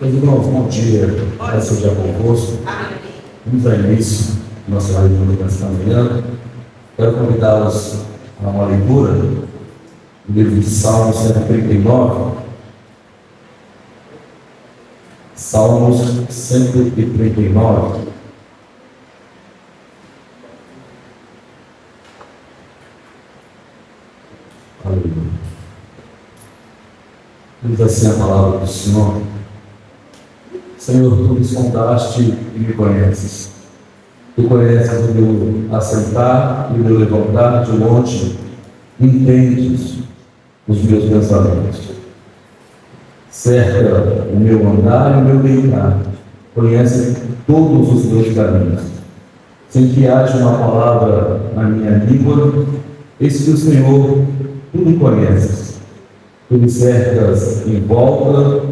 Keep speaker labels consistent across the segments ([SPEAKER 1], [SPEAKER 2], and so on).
[SPEAKER 1] Meus irmãos, bom dia. Paz seja convosco. Vamos dar início à nossa leitura desta manhã. Quero convidá-los a uma leitura do livro de Salmos 139. Salmos 139. Aleluia. Diz assim a palavra do Senhor: Senhor, tu me sondaste e me conheces. Tu conheces o meu assentar e o meu levantar de longe, entendes os meus pensamentos. Cerca o meu andar e o meu deitar, conhece todos os meus caminhos. Sem que haja uma palavra na minha língua, eis que o Senhor tudo conheces. Tu me cercas em volta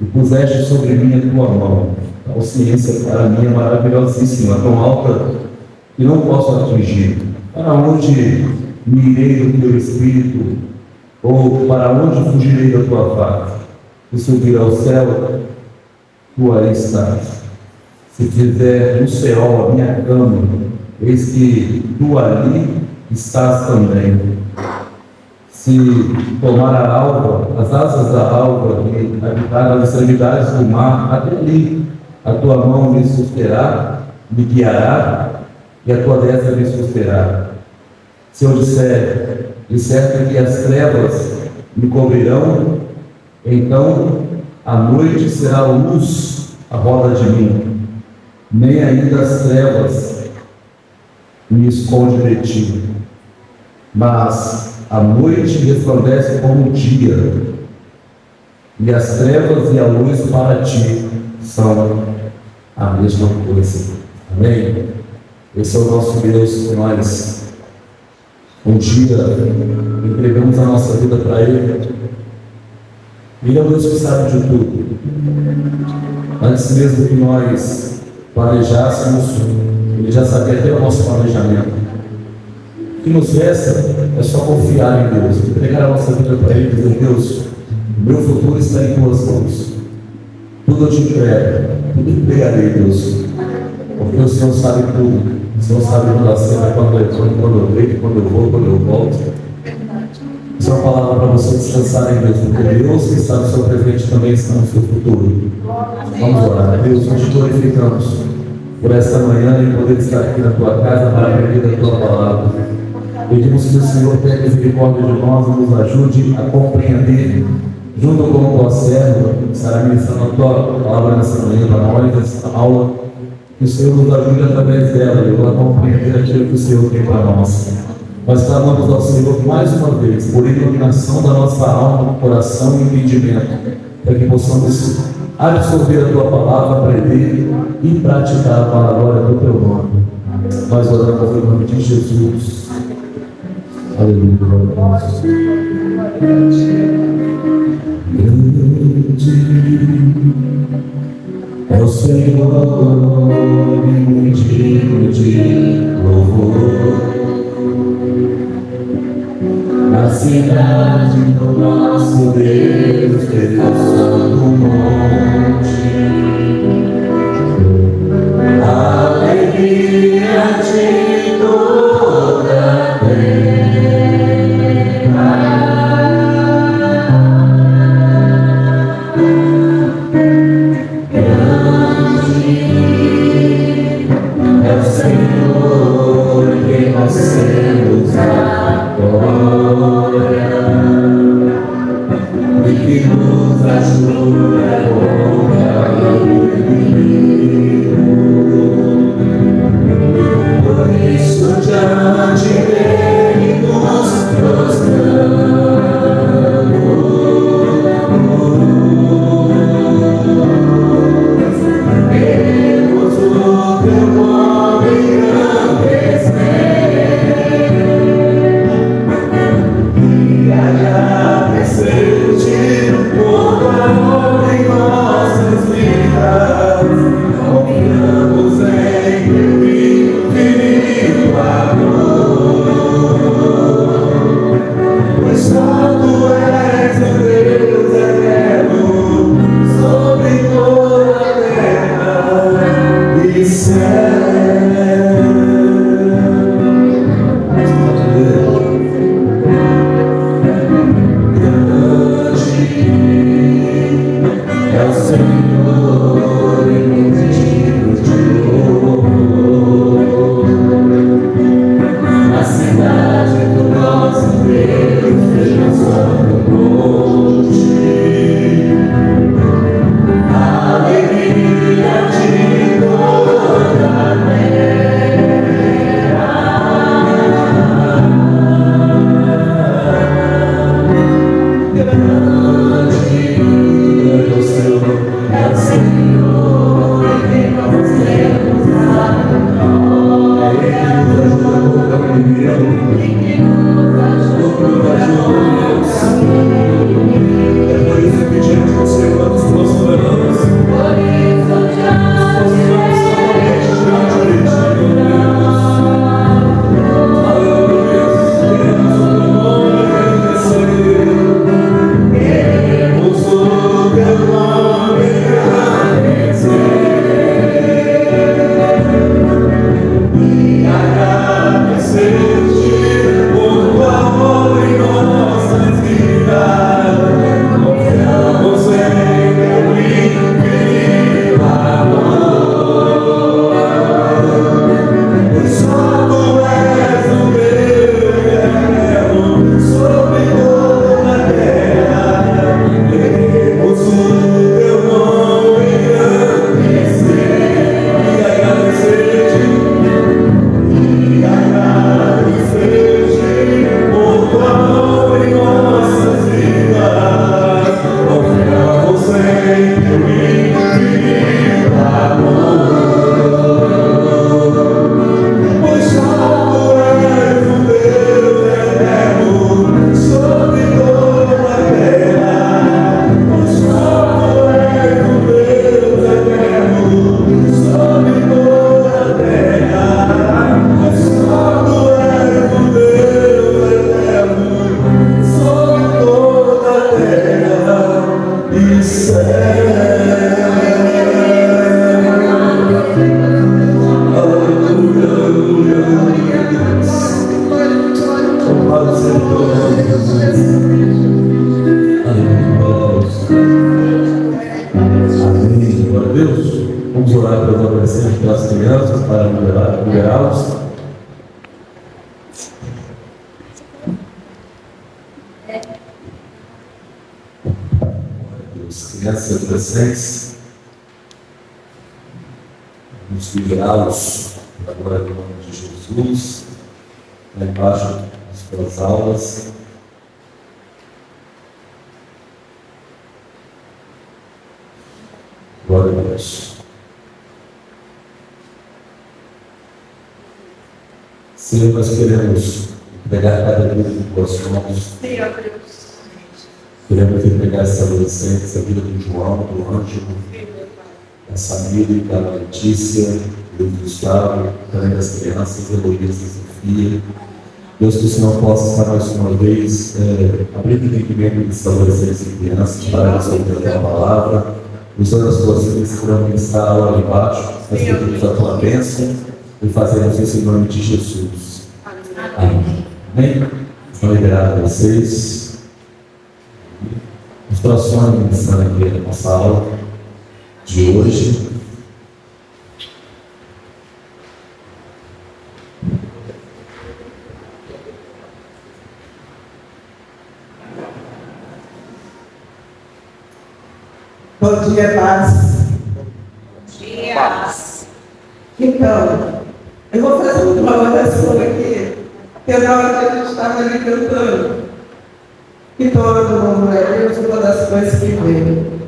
[SPEAKER 1] e puseste sobre mim a tua mão. A ciência para mim é maravilhosíssima, tão alta que não posso atingir. Para onde me irei do teu espírito? Ou para onde fugirei da tua face? Se subir ao céu, tu aí estás. Se fizer no céu a minha cama, eis que tu ali estás também. Se tomar a alva, as asas da alva e habitar as extremidades do mar, até ali a tua mão me susterá, me guiará, e a tua destra me susterá. Se eu disser que as trevas me cobrirão, então a noite será luz à roda de mim, nem ainda as trevas me esconde de ti. Mas a noite resplandece como o dia, e as trevas e a luz para ti são a mesma coisa. Amém? Esse é o nosso Deus que nós um dia entregamos a nossa vida para Ele. Ele é o Deus que sabe de tudo. Antes mesmo que nós planejássemos, Ele já sabia até o nosso planejamento. O que nos resta é só confiar em Deus, entregar a nossa vida para Ele e dizer: Deus, meu futuro está em tuas mãos. Tudo eu te entrego, tudo entregarei, Deus, porque o Senhor sabe tudo. O Senhor sabe quando a cena, quando eu venho, quando eu vou, quando eu volto. Isso é uma palavra para você descansar em Deus, porque Deus que está no seu presente também está no seu futuro. Vamos orar. Deus, nós te glorificamos por esta manhã e poder estar aqui na tua casa para aprender a tua palavra. Pedimos que o Senhor tenha misericórdia de nós e nos ajude a compreender, junto com o tua serva, que estará ministrando a tua palavra nessa manhã para nós, nessa aula, que o Senhor nos ajude através dela e a compreender aquilo que o Senhor tem para nós. Nós clamamos ao Senhor mais uma vez por iluminação da nossa alma, coração e entendimento, para que possamos absorver a tua palavra, aprender e praticar para a glória do teu nome. Nós oramos em nome de Jesus. Aleluia, glória a Deus. Grande é o Senhor e muito digno de louvor. Na cidade do nosso Deus, Deus Santo Monte, a alegria de toda a
[SPEAKER 2] Por
[SPEAKER 1] Louvado seja o teu nome, Jesus. Amém. Glória a Deus. Vamos orar pelos adolescentes, pelas crianças, para liberá-los. Crianças e adolescentes, vamos liberá-los agora em nome de Jesus, lá embaixo das suas aulas. Glória a Deus. Senhor, nós queremos entregar cada dia em tuas mãos. Queremos entregar essa adolescente, a vida do João, do Ângelo, da Samira, da Letícia, do Gustavo, também das crianças, Heloísa, Sofia. Deus, que o Senhor possa estar mais uma vez abrindo o entendimento desses adolescentes e crianças para resolver a tua palavra, usando as tuas vidas para ministrar lá embaixo. Nós pedimos a tua bênção e fazemos isso em nome de Jesus. Amém. Amém? Estão liberados a vocês. Os próximos ministrando aqui na nossa aula de hoje.
[SPEAKER 2] Bom dia, paz.
[SPEAKER 3] Bom dia. Paz.
[SPEAKER 2] Então, eu vou fazer uma oração aqui, que é na hora que a gente estava ali cantando. Que todo mundo é Deus, uma das coisas que veio.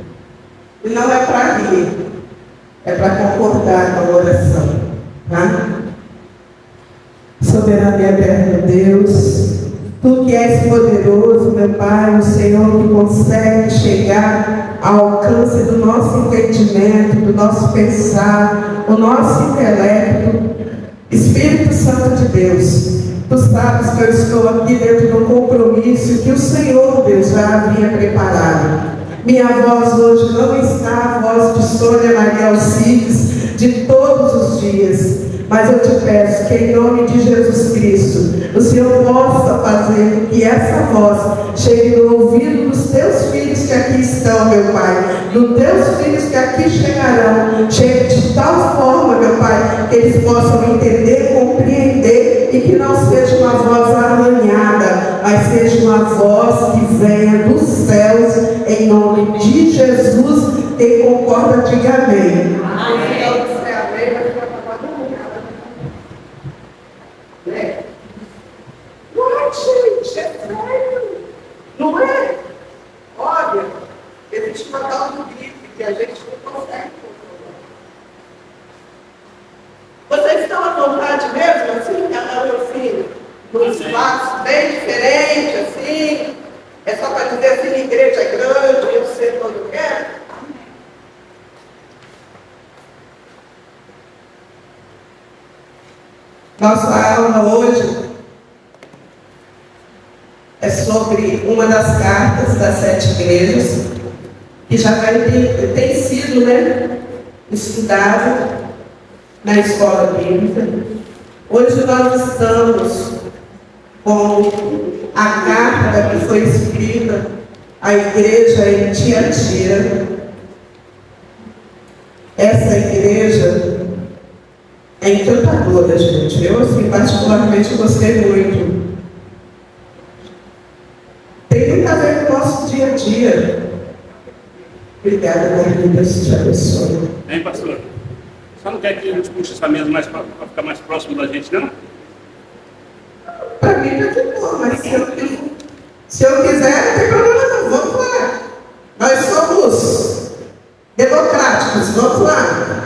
[SPEAKER 2] E não é para rir, é para concordar com a oração. Tá? Soberano e eterno Deus, Tu que és poderoso, meu Pai, o Senhor que consegue chegar ao alcance do nosso entendimento, do nosso pensar, o nosso intelecto. Espírito Santo de Deus, Tu sabes que eu estou aqui dentro de um compromisso que o Senhor, Deus, já havia preparado. Minha voz hoje não está a voz de Sônia Maria Alcides de todos os dias, mas eu te peço que em nome de Jesus Cristo, o Senhor possa fazer com que essa voz chegue no ouvido dos teus filhos que aqui estão, meu Pai, dos teus filhos que aqui chegarão, chegue de tal forma, meu Pai, que eles possam entender, compreender e que não seja uma voz arranhada, mas seja uma voz que venha dos céus, em nome de Jesus. Quem concorda, diga amém. Amém. Uai, gente, é sério, não é? Olha, existe uma tal do gripe que a gente não consegue controlar. Vocês estão à vontade mesmo, assim, meu filho? Num espaço bem diferente, assim? É só para dizer assim, a igreja é grande, eu sei quando eu quero? Nossa aula hoje é sobre uma das cartas das 7 igrejas, que já tem sido, estudada na escola bíblica. Hoje nós estamos com a carta que foi escrita à igreja em Tiatira. Essa igreja é encantadora, gente. Eu, assim, particularmente, gostei muito. Tem muito a ver com o nosso dia a dia. Obrigada, Maria. Deus te abençoe.
[SPEAKER 4] Hein, pastor? Só não quer que a gente puxe essa mesa mais para ficar mais próximo da gente, não?
[SPEAKER 2] Para mim está de boa, mas se eu quiser, não tem problema não. Vamos lá. Nós somos democráticos. Vamos lá.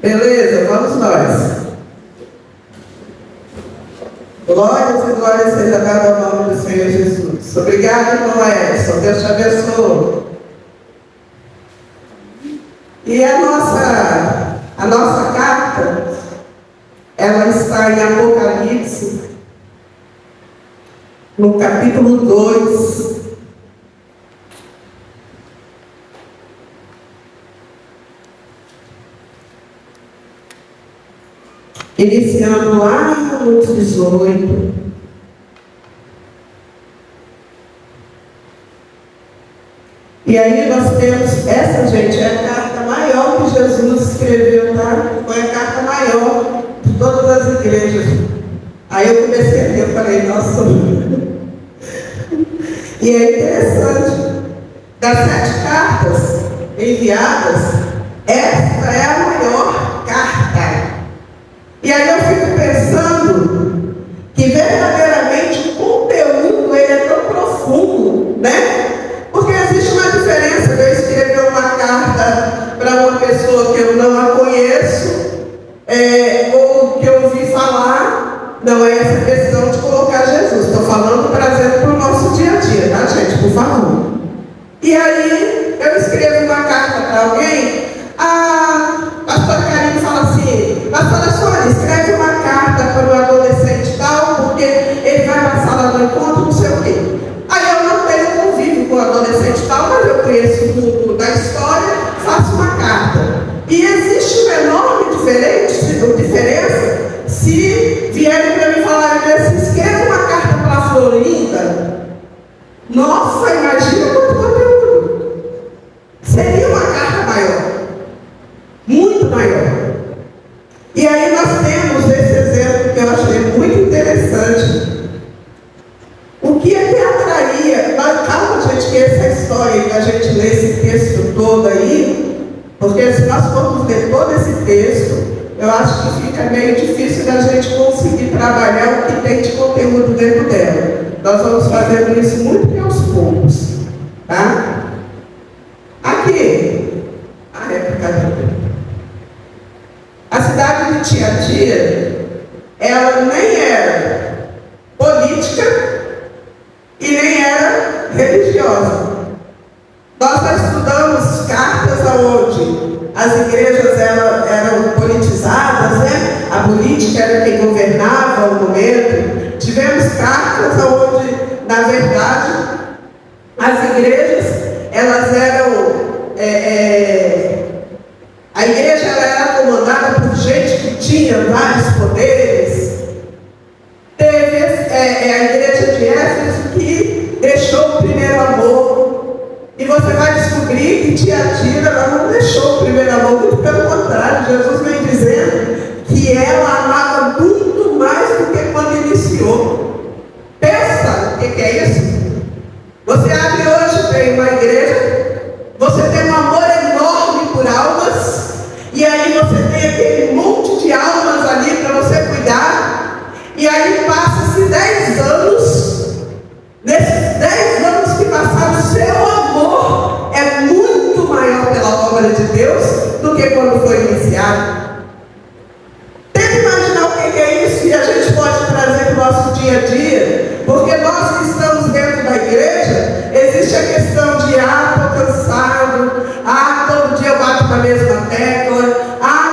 [SPEAKER 2] Beleza, vamos nós. Glórias e glórias seja dada ao nome do Senhor Jesus. Obrigado, irmão Edson. Deus te abençoe. E a nossa carta, ela está em Apocalipse, no capítulo 2. iniciando lá no 18. E aí nós temos, essa, gente, é a carta maior que Jesus escreveu, tá? Foi a carta maior de todas as igrejas. Aí eu comecei a ler, eu falei, nossa. E é interessante, das 7 cartas enviadas, esta é a maior carta. E aí eu fico pensando que verdadeiramente o conteúdo ele é tão profundo, né? Porque existe uma diferença de eu escrever uma carta para uma pessoa que eu não a conheço, ou que eu ouvi falar. Não é essa questão de colocar Jesus. Estou falando, trazendo para o nosso dia a dia, tá, gente? Por favor. E aí, eu escrevo uma carta para alguém, a pastora Karine fala assim, pastora Sônia, escreve uma carta para o adolescente tal, porque ele vai passar lá no encontro, não sei o quê. Aí eu não tenho convívio com o adolescente tal, mas eu conheço o mundo da história, faço uma carta. E existe uma enorme diferença se vierem para mim falar assim, escreva uma carta para a Florinda. Nossa, imagina quanto conteúdo. Seria uma carta maior. Muito maior. E aí nós temos esse exemplo que eu achei muito interessante. O que é que atraía? Calma, gente, que essa história da gente ler esse texto todo aí, porque se nós formos ler todo esse texto, eu acho que fica meio difícil da gente conseguir trabalhar o que tem de conteúdo dentro dela. Nós vamos fazendo isso muito aos poucos, tá? Aqui, a réplica dele. A cidade de Tiatira, ela nem era política e nem era religiosa. Nós já estudamos cartas onde as igrejas eram politizadas, né? A política era quem governava o momento. Tivemos cartas onde, na verdade, as igrejas, elas eram... a igreja ela era comandada por gente que tinha vários poderes. Teve a igreja de Éfeso que deixou o primeiro amor. E você vai descobrir que Tiatira ela não deixou o primeiro amor, muito pelo contrário, Jesus vem dizendo que ela amava muito mais do que quando iniciou. Pensa o que é isso? Você abre hoje, tem uma igreja, você tem um amor enorme por almas, e aí você tem aquele monte de almas ali para você cuidar, e aí passa-se 10 anos, nesses 10 anos que passaram, seu amor é muito maior pela obra de Deus do que quando foi iniciado. Tenta imaginar o que é isso e a gente pode trazer para o nosso dia a dia, porque nós que estamos dentro da igreja, existe a questão de estou cansado, todo dia eu bato na mesma tecla,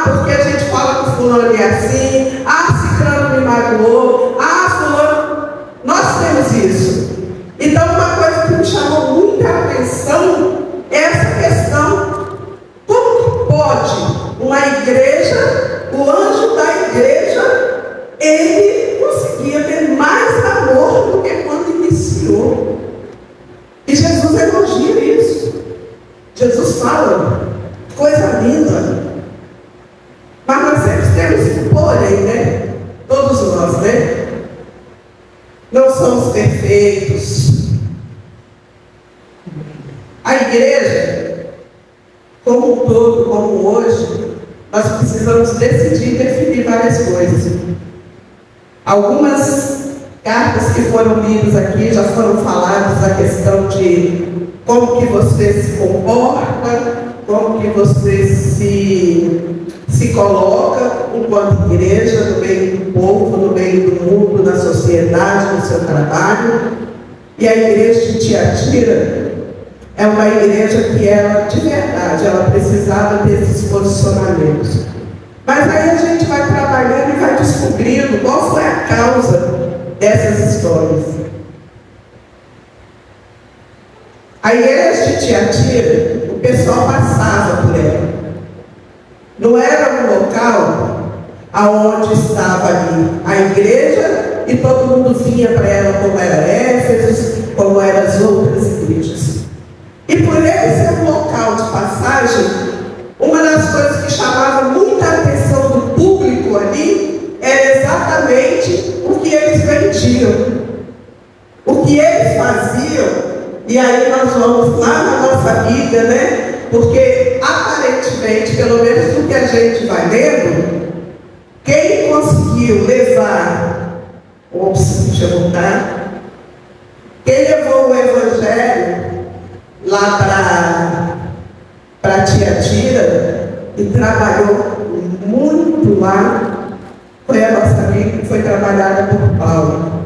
[SPEAKER 2] porque a gente fala que fulano é assim, ciclano me magoou, fulano. Nós temos isso. Então uma coisa que me chamou muita atenção é essa questão. Como pode uma igreja, o anjo da igreja, ele conseguia ter mais amor do que quando iniciou? E Jesus elogia isso. Jesus fala, coisa linda. Mas nós sempre temos que porém, né? Todos nós, né? Não somos perfeitos. A igreja, como um todo, como hoje, nós precisamos decidir e definir várias coisas. Algumas cartas que foram lidas aqui já foram faladas da questão de como que você se comporta, como que você se coloca enquanto igreja, no meio do povo, no meio do mundo, na sociedade, no seu trabalho. E a igreja de Tiatira é uma igreja que ela, de verdade, ela precisava desses posicionamentos. Mas aí a gente vai trabalhando e vai descobrindo qual foi a causa dessas histórias. A igreja de Tiatira, o pessoal passava por ela. Não era um local aonde estava ali a igreja, e todo mundo vinha para ela como era Éfeso, como eram as outras igrejas. E por ele ser um local de passagem, uma das coisas que chamava muita atenção do público ali era exatamente o que eles vendiam, o que eles faziam. E aí nós vamos lá na nossa Bíblia, né? Porque aparentemente, pelo menos do que a gente vai lendo, quem conseguiu levar, deixa eu voltar, quem levou o Evangelho lá para Tiatira e trabalhou muito lá, foi a nossa amiga que foi trabalhada por Paulo.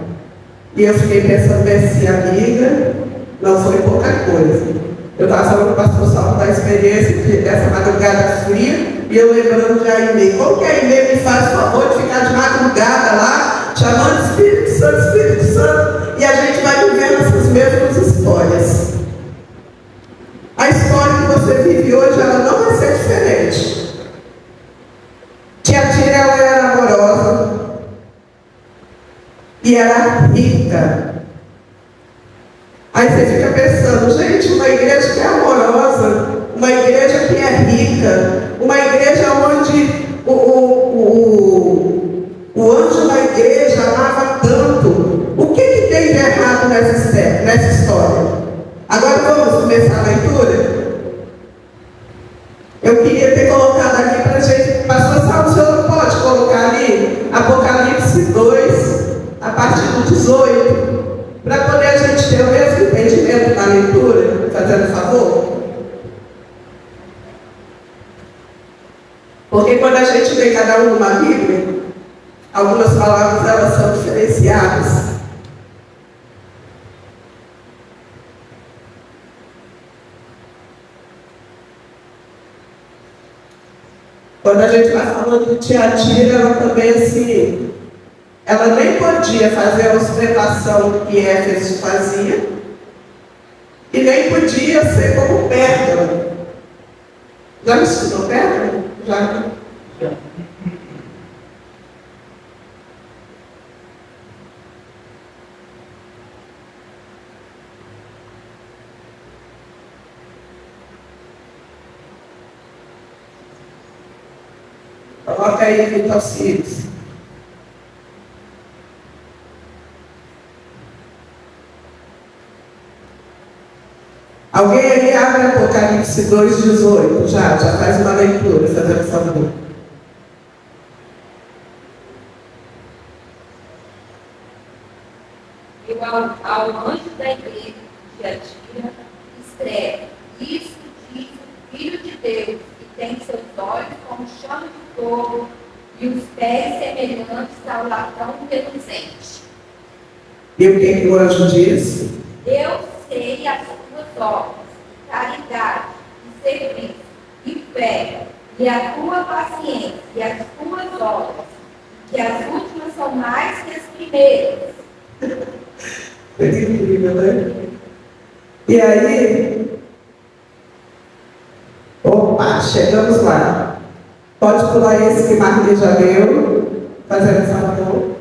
[SPEAKER 2] E eu fiquei pensando, essa amiga não foi pouca coisa. Eu estava falando com o pastor Saulo da experiência dessa madrugada fria, e eu lembrando de Aimee. Como que a Aimee me faz o favor de ficar de madrugada lá, chamando Espírito Santo, e a gente vai vivendo essas mesmas histórias. A história que você vive hoje, ela não vai ser diferente. Tiatira, ela era amorosa e era rica. Aí você fica pensando, gente, uma igreja que é amorosa, uma igreja que é rica, uma igreja onde o anjo da igreja amava tanto. O que tem de errado nessa história? Agora vamos começar a leitura? Eu queria ter colocado aqui para a gente, pastor Saulo, o senhor não pode colocar ali Apocalipse 2, a partir do 18, para poder a gente ter o mesmo entendimento na leitura, fazendo favor? Porque quando a gente lê cada um numa Bíblia, algumas palavras elas são diferenciadas. Quando a gente vai falando de Tiatira, ela também assim, ela nem podia fazer a ostentação que Éfeso fazia, e nem podia ser como Pérgamo. Já me estudou Pérgamo? Já. Coloca aí, Vitor Cires. Alguém aí abre Apocalipse 2,18. Já faz uma leitura, fazendo favor.
[SPEAKER 3] Ao anjo da igreja de Tiatira, escreve: Isto diz o Filho de Deus, que tem seus olhos como chama de fogo e os pés semelhantes ao latão reluzente.
[SPEAKER 2] E o que o anjo diz?
[SPEAKER 3] Eu sei as tuas obras, caridade, e serviço, e fé, e a tua paciência, e as tuas obras, que as últimas são mais que as primeiras.
[SPEAKER 2] É incrível, né? E aí, opa, chegamos lá. Pode pular esse que Marli já leu, fazendo favor.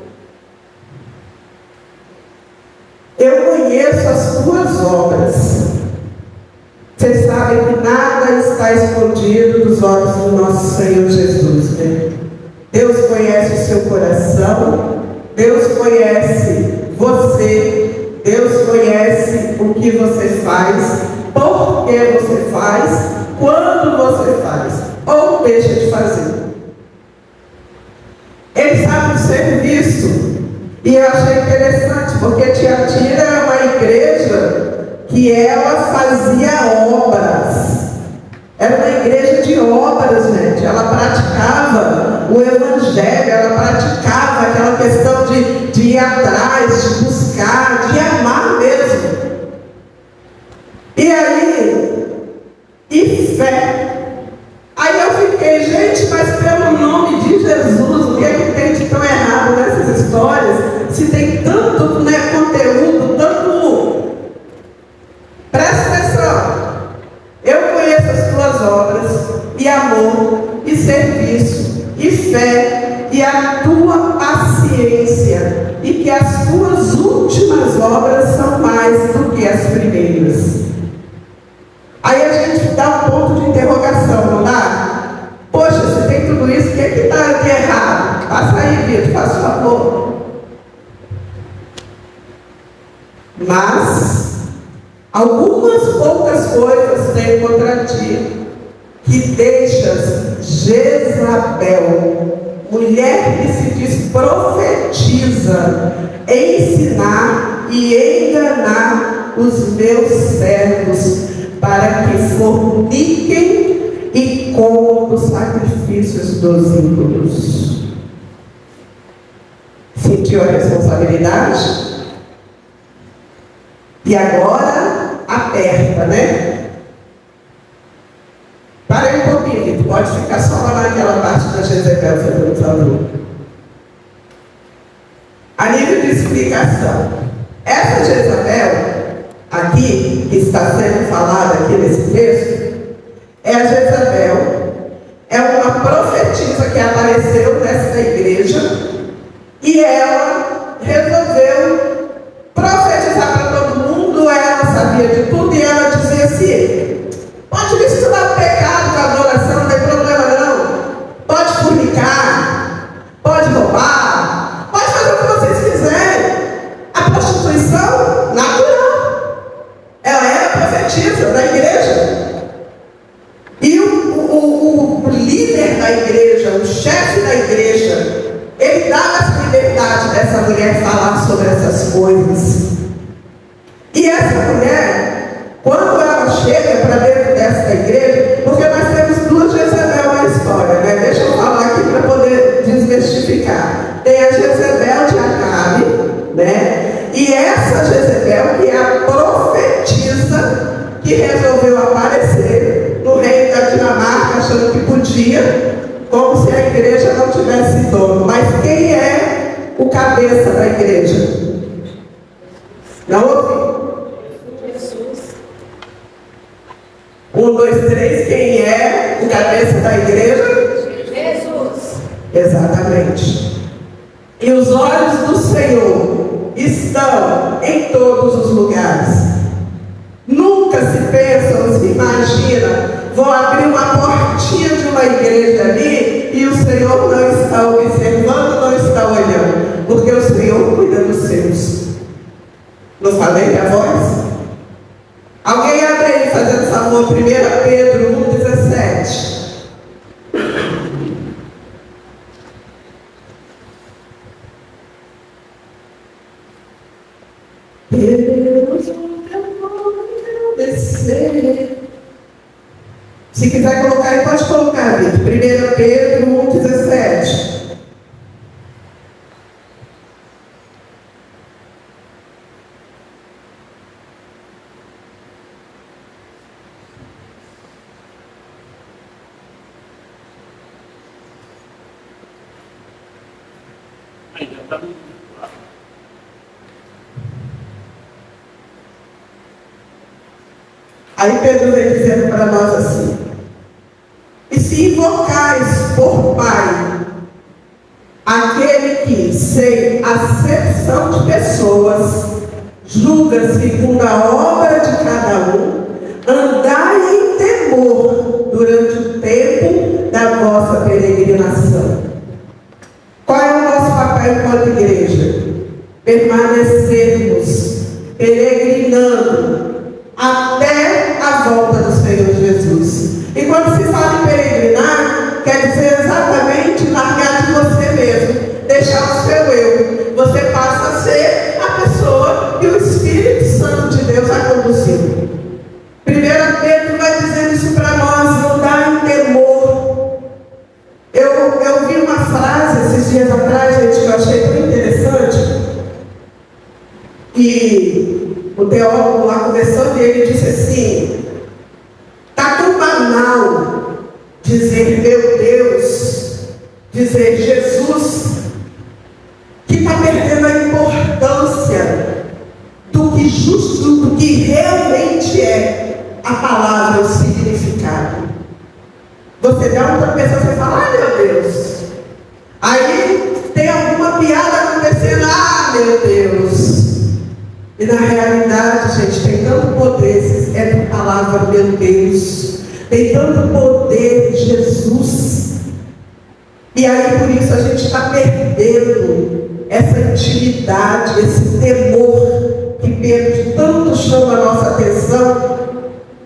[SPEAKER 2] Eu conheço as tuas obras. Vocês sabem que nada está escondido dos olhos do nosso Senhor Jesus, né? Deus conhece o seu coração, Deus conhece você, Deus conhece o que você faz, por que você faz, quando você faz, ou deixa de fazer. Ele sabe o serviço. E eu achei interessante, porque Tiatira é uma igreja que ela fazia obras. Era uma igreja de obras, gente. Ela praticava o evangelho, ela praticava aquela questão de ir atrás, de buscar, de amar mesmo. E aí, e fé. Aí eu fiquei, gente, mas pelo nome de Jesus, o que é que tem de tão errado nessas histórias? Se tem tanto, né, conteúdo, tanto... Presta atenção. Eu conheço as tuas obras, e amor, e serviço, e fé, e que as tuas últimas obras são mais do que as primeiras. Aí a gente dá um ponto de interrogação, não dá? Poxa, você tem tudo isso, o que está de errado? Passa aí, Vitor, faz favor. Mas algumas poucas coisas tem contra ti, que deixas Jezabel, mulher que se diz profetiza, ensinar e enganar os meus servos, para que forniquem e comam os sacrifícios dos ídolos. Sentiu a responsabilidade? E agora aperta, né? Para aí um pouquinho, tu pode ficar só lá naquela parte da Jezabel, por favor. A nível de explicação, essa Jezabel aqui, que está sendo falada aqui nesse texto, é a Jezabel, é uma profetisa que apareceu nesta igreja e ela resolveu profetizar para todo mundo. Ela sabia de tudo e ela dizia assim: pode misturar pecado com adoração, não tem problema não, pode fornicar, pode roubar, pode fazer o que vocês quiserem, a prostituição natural. Ela era profetisa da igreja. E o líder da igreja, o chefe da igreja, ele dava essa liberdade dessa mulher falar sobre essas coisas. E essa mulher, quando ela chega para dentro dessa igreja, porque nós temos duas Jezabel na história, né? Deixa eu falar aqui para poder desmistificar. Tem a Jezabel de Acabe, né? E essa Jezabel, que é a profetisa, que resolveu aparecer no reino da Dinamarca, achando que podia, como se a igreja não tivesse dono. Mas quem é o cabeça da igreja? Não ouvi? Jesus. 1, 2, 3, quem é o cabeça da igreja? Jesus. Exatamente. E os olhos do Senhor estão em todos os lugares. Nunca se pensa ou se imagina, vou abrir uma portinha de uma igreja ali e o Senhor não está observando, não está olhando, porque o Senhor cuida dos seus. Não falei a voz? Alguém abre aí, fazendo favor, 1 Pedro 1,17. Deus, o teu nome descer. Se quiser colocar aí, pode colocar, Vitor. 1 Pedro 1,17.
[SPEAKER 4] Ainda está muito claro.
[SPEAKER 2] Aí Pedro vem dizendo para nós assim: e se invocais por Pai aquele que, sem acepção de pessoas, julga segundo a obra de cada um, andai em temor durante o tempo da vossa peregrinação. Qual é o nosso papel enquanto igreja? Permanecermos peregrinando até a volta do Senhor Jesus. E quando se fala em peregrinar, quer dizer exatamente largar de você mesmo, deixar o seu eu. Você passa a ser a pessoa que o Espírito Santo de Deus vai conduzir. 1 Pedro vai dizendo isso para nós: andar em temor. Eu vi uma frase esses dias atrás, gente, que eu achei tão interessante. E o teólogo lá conversando, e ele disse assim: está tão banal dizer meu Deus, dizer Jesus, que está perdendo a importância do que justo, do que realmente é a palavra, o significado. Você dá uma pessoa e fala: ai meu Deus. Aí tem alguma piada acontecendo: ah meu E na realidade, gente, tem tanto poder, é a palavra de Deus, tem tanto poder de Jesus. E aí por isso a gente está perdendo essa intimidade, esse temor que Pedro tanto chama a nossa atenção.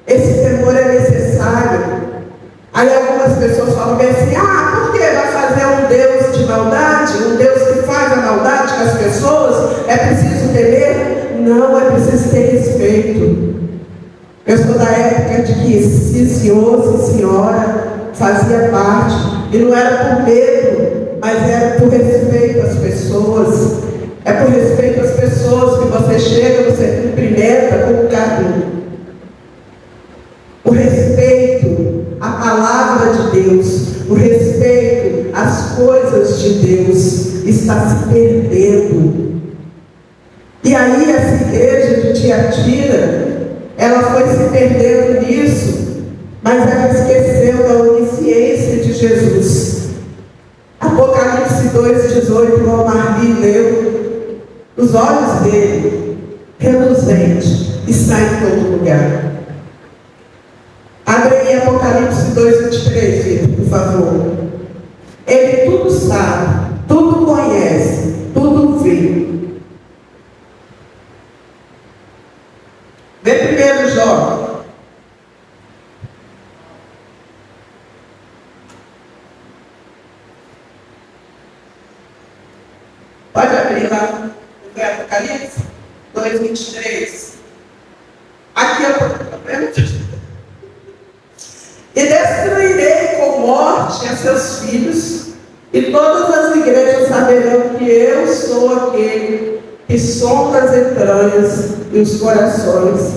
[SPEAKER 2] Esse temor é necessário. Aí algumas pessoas falam bem assim: ah, por que vai fazer um Deus de maldade? Um Deus que faz a maldade com as pessoas? É preciso temer? Não, é preciso ter respeito. Eu sou da época de que sim senhor, sim senhora fazia parte. E não era por medo, mas era por respeito às pessoas. É por respeito às pessoas que você chega, você cumprimenta com carinho. O respeito à palavra de Deus, o respeito às coisas de Deus está se perdendo. E aí essa igreja de Tiatira, ela foi se perdendo nisso, mas ela esqueceu da onisciência de Jesus. Apocalipse 2,18, o Marli leu, os olhos dele, reluzente, está em todo lugar. Abre aí Apocalipse 2,23, Vitor, por favor. Ele tudo sabe, tudo conhece, tudo vê. Vê primeiro Jó. Pode abrir lá no Apocalipse 2,23. Aqui é o e destruirei com morte a seus filhos, e todas as igrejas saberão que eu sou aquele que sonda as entranhas e os corações,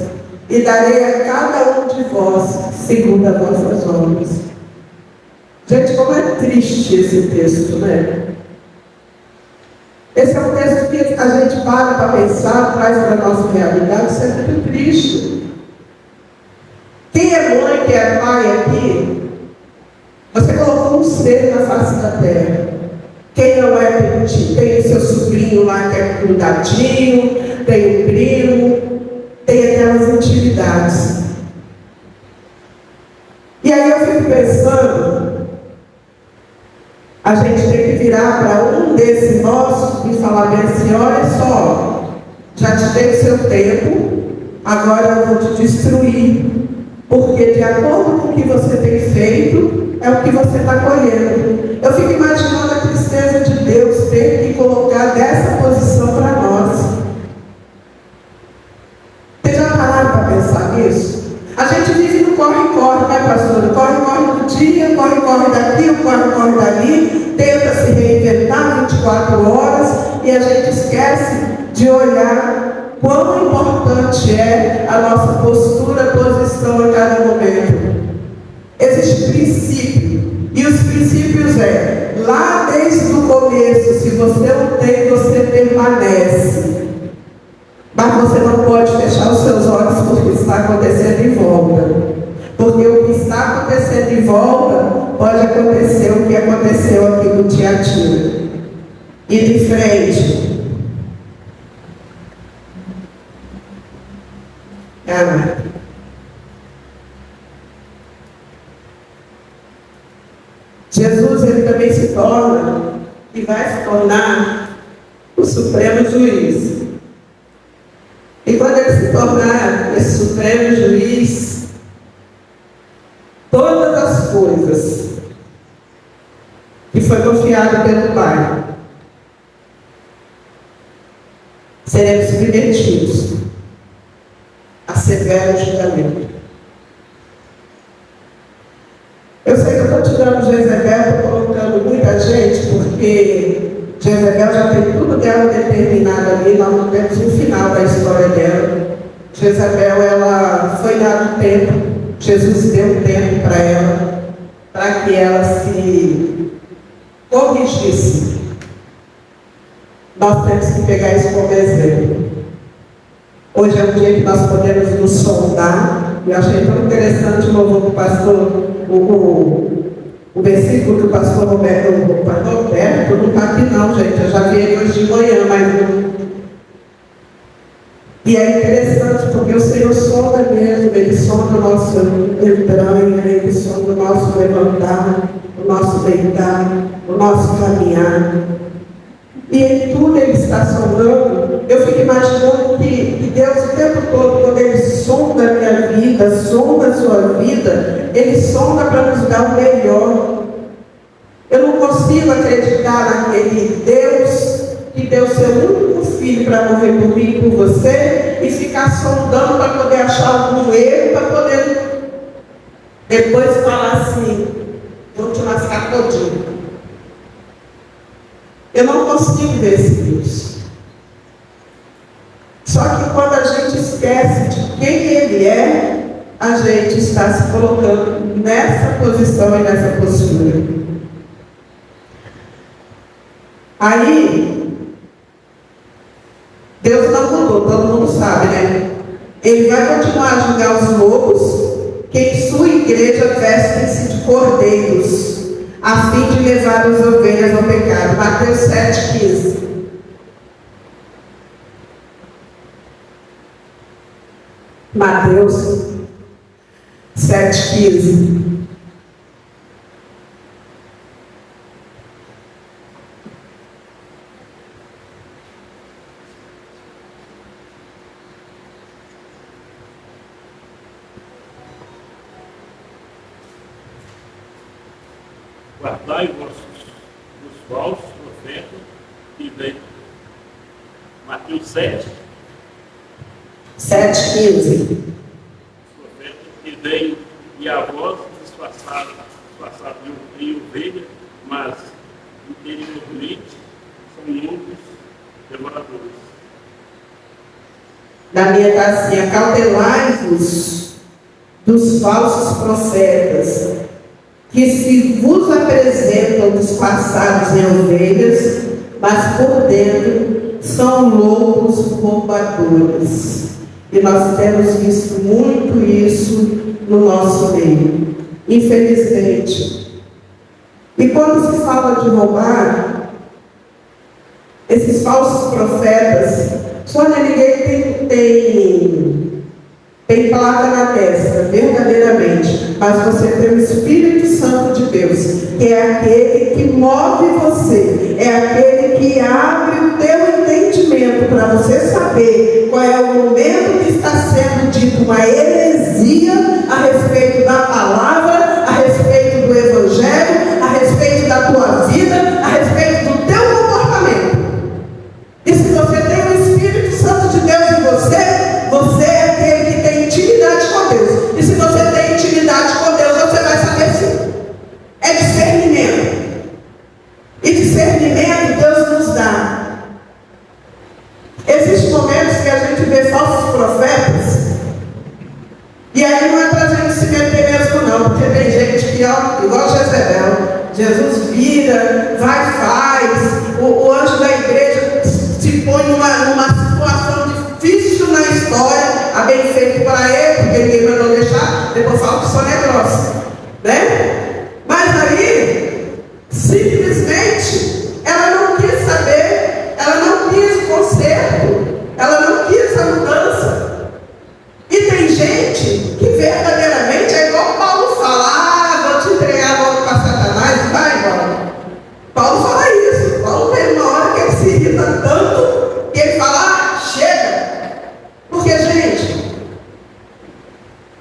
[SPEAKER 2] e darei a cada um de vós segundo as vossas obras. Gente, como é triste esse texto, né? Esse é um texto que a gente para pensar, traz para a nossa realidade, isso é muito triste. Quem é mãe, quem é pai aqui, você colocou um ser na face da terra. Quem não é, tem o seu sobrinho lá que é cuidadinho, tem um primo, tem aquelas intimidades. E aí eu fico pensando, a gente tem que virar para um desses nossos e falar bem assim: olha só, já te dei o seu tempo, agora eu vou te destruir. Porque de acordo com o que você tem feito, é o que você está colhendo. Eu fico imaginando a tristeza de Deus ter que colocar dessa posição para nós. Vocês já pararam para pensar nisso? A gente vive no corre-corre, né, pastor? Corre-corre do dia, corre-corre daqui, corre-corre dali, tenta se reinventar 24 horas e a gente esquece de olhar quão importante é a nossa postura, posição em cada momento. Existe princípio, e os princípios lá desde o começo, se você não tem, você permanece. Mas você não pode fechar os seus olhos porque está acontecendo em volta. Porque o que está acontecendo em volta pode acontecer o que aconteceu aqui no Tiatira. E de frente. Jesus, ele também se torna e vai se tornar o supremo juiz. E quando ele se tornar esse supremo juiz, todas as coisas que foi confiado pelo Pai seremos submetidos a severo julgamento. Eu sei que eu estou tirando Jezebel, estou colocando muita gente, porque Jezebel já tem tudo dela determinado ali, nós não temos o final da história dela. Jezebel, ela foi dado tempo, Jesus deu tempo para ela, para que ela se corrigisse. Nós temos que pegar isso como exemplo. Hoje é um dia que nós podemos nos sondar. Eu achei tão interessante o louvor do pastor, o versículo que o pastor Roberto não está aqui não, gente. Eu já vi ele hoje de manhã, mas E é interessante porque o Senhor sonda mesmo, Ele sonda o nosso entranha, Ele sonda o nosso levantar, o nosso deitar, o nosso caminhar. E em tudo Ele está sondando. Eu fico imaginando que Deus o tempo todo, quando Ele sonda a minha vida, sonda a sua vida, Ele sonda para nos dar o melhor. Eu não consigo acreditar naquele Deus que deu seu único filho para morrer por mim e por você e ficar sondando para poder achar algum erro, para poder depois falar assim, vou te lascar todinho. Eu não consigo ver esse Deus. Só que quando a gente esquece de quem Ele é, a gente está se colocando nessa posição e nessa postura. Aí, Deus não mudou, todo mundo sabe, né? Ele vai continuar a julgar os lobos, que em sua igreja vestem-se de cordeiros, a fim de levar as ovelhas ao pecado. Mateus 7,15. Mateus 7,15.
[SPEAKER 4] Guardai-vos dos falsos profetas que vêm. Mateus 7.
[SPEAKER 2] 7,15.
[SPEAKER 4] Profetas que vêm e a voz disfarçada de ovelha, mas interiormente são lobos devoradores.
[SPEAKER 2] Da minha está assim: acautelai-vos dos falsos profetas, que se vos apresentam disfarçados em ovelhas, mas por dentro são lobos roubadores. E nós temos visto muito isso no nosso meio, infelizmente. E quando se fala de roubar, esses falsos profetas, só ninguém tem placa na testa, verdadeiramente, mas você tem o Espírito Santo de Deus, que é aquele que move você, é aquele que abre o teu entendimento para você saber qual é o momento que está sendo dito uma heresia a respeito da palavra, a respeito do Evangelho, a respeito da tua vida, a respeito do teu comportamento. E se você tem o Espírito Santo de Deus em você, você é aquele que tem intimidade com Deus. E se você tem intimidade com Deus, você vai saber sim. É discernimento. E discernimento Deus nos dá. Existem momentos que a gente vê falsos profetas, e aí não é para a gente se meter mesmo não, porque tem gente que, ó, igual Jezebel, Jesus vira, vai, faz, o anjo da igreja se põe numa situação difícil na história, a bem feito para ele, porque ninguém vai não deixar, depois fala que só é grossa, né? Mas aí, simplesmente, ela não quis saber, ela não quis o conserto, ela não quis a mudança. E tem gente que verdadeiramente é igual Paulo fala: vou te entregar logo para Satanás e vai embora. Paulo fala isso. Paulo tem uma hora que ele se irrita tanto que ele fala: chega. Porque, gente,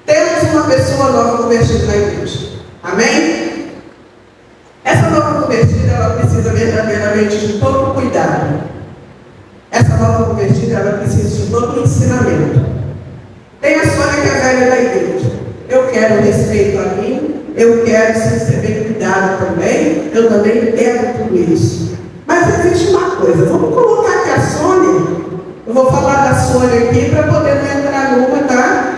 [SPEAKER 2] temos uma pessoa nova convertida na igreja. Amém? Essa nova convertida, ela precisa verdadeiramente de todo cuidado. Essa nova convertida, ela precisa de todo ensinamento. Tem a Sônia que é velha da igreja. Eu quero respeito a mim, eu quero ser bem cuidado também, eu também quero tudo isso. Mas existe uma coisa, vamos colocar aqui a Sônia, eu vou falar da Sônia aqui para poder não entrar numa, tá?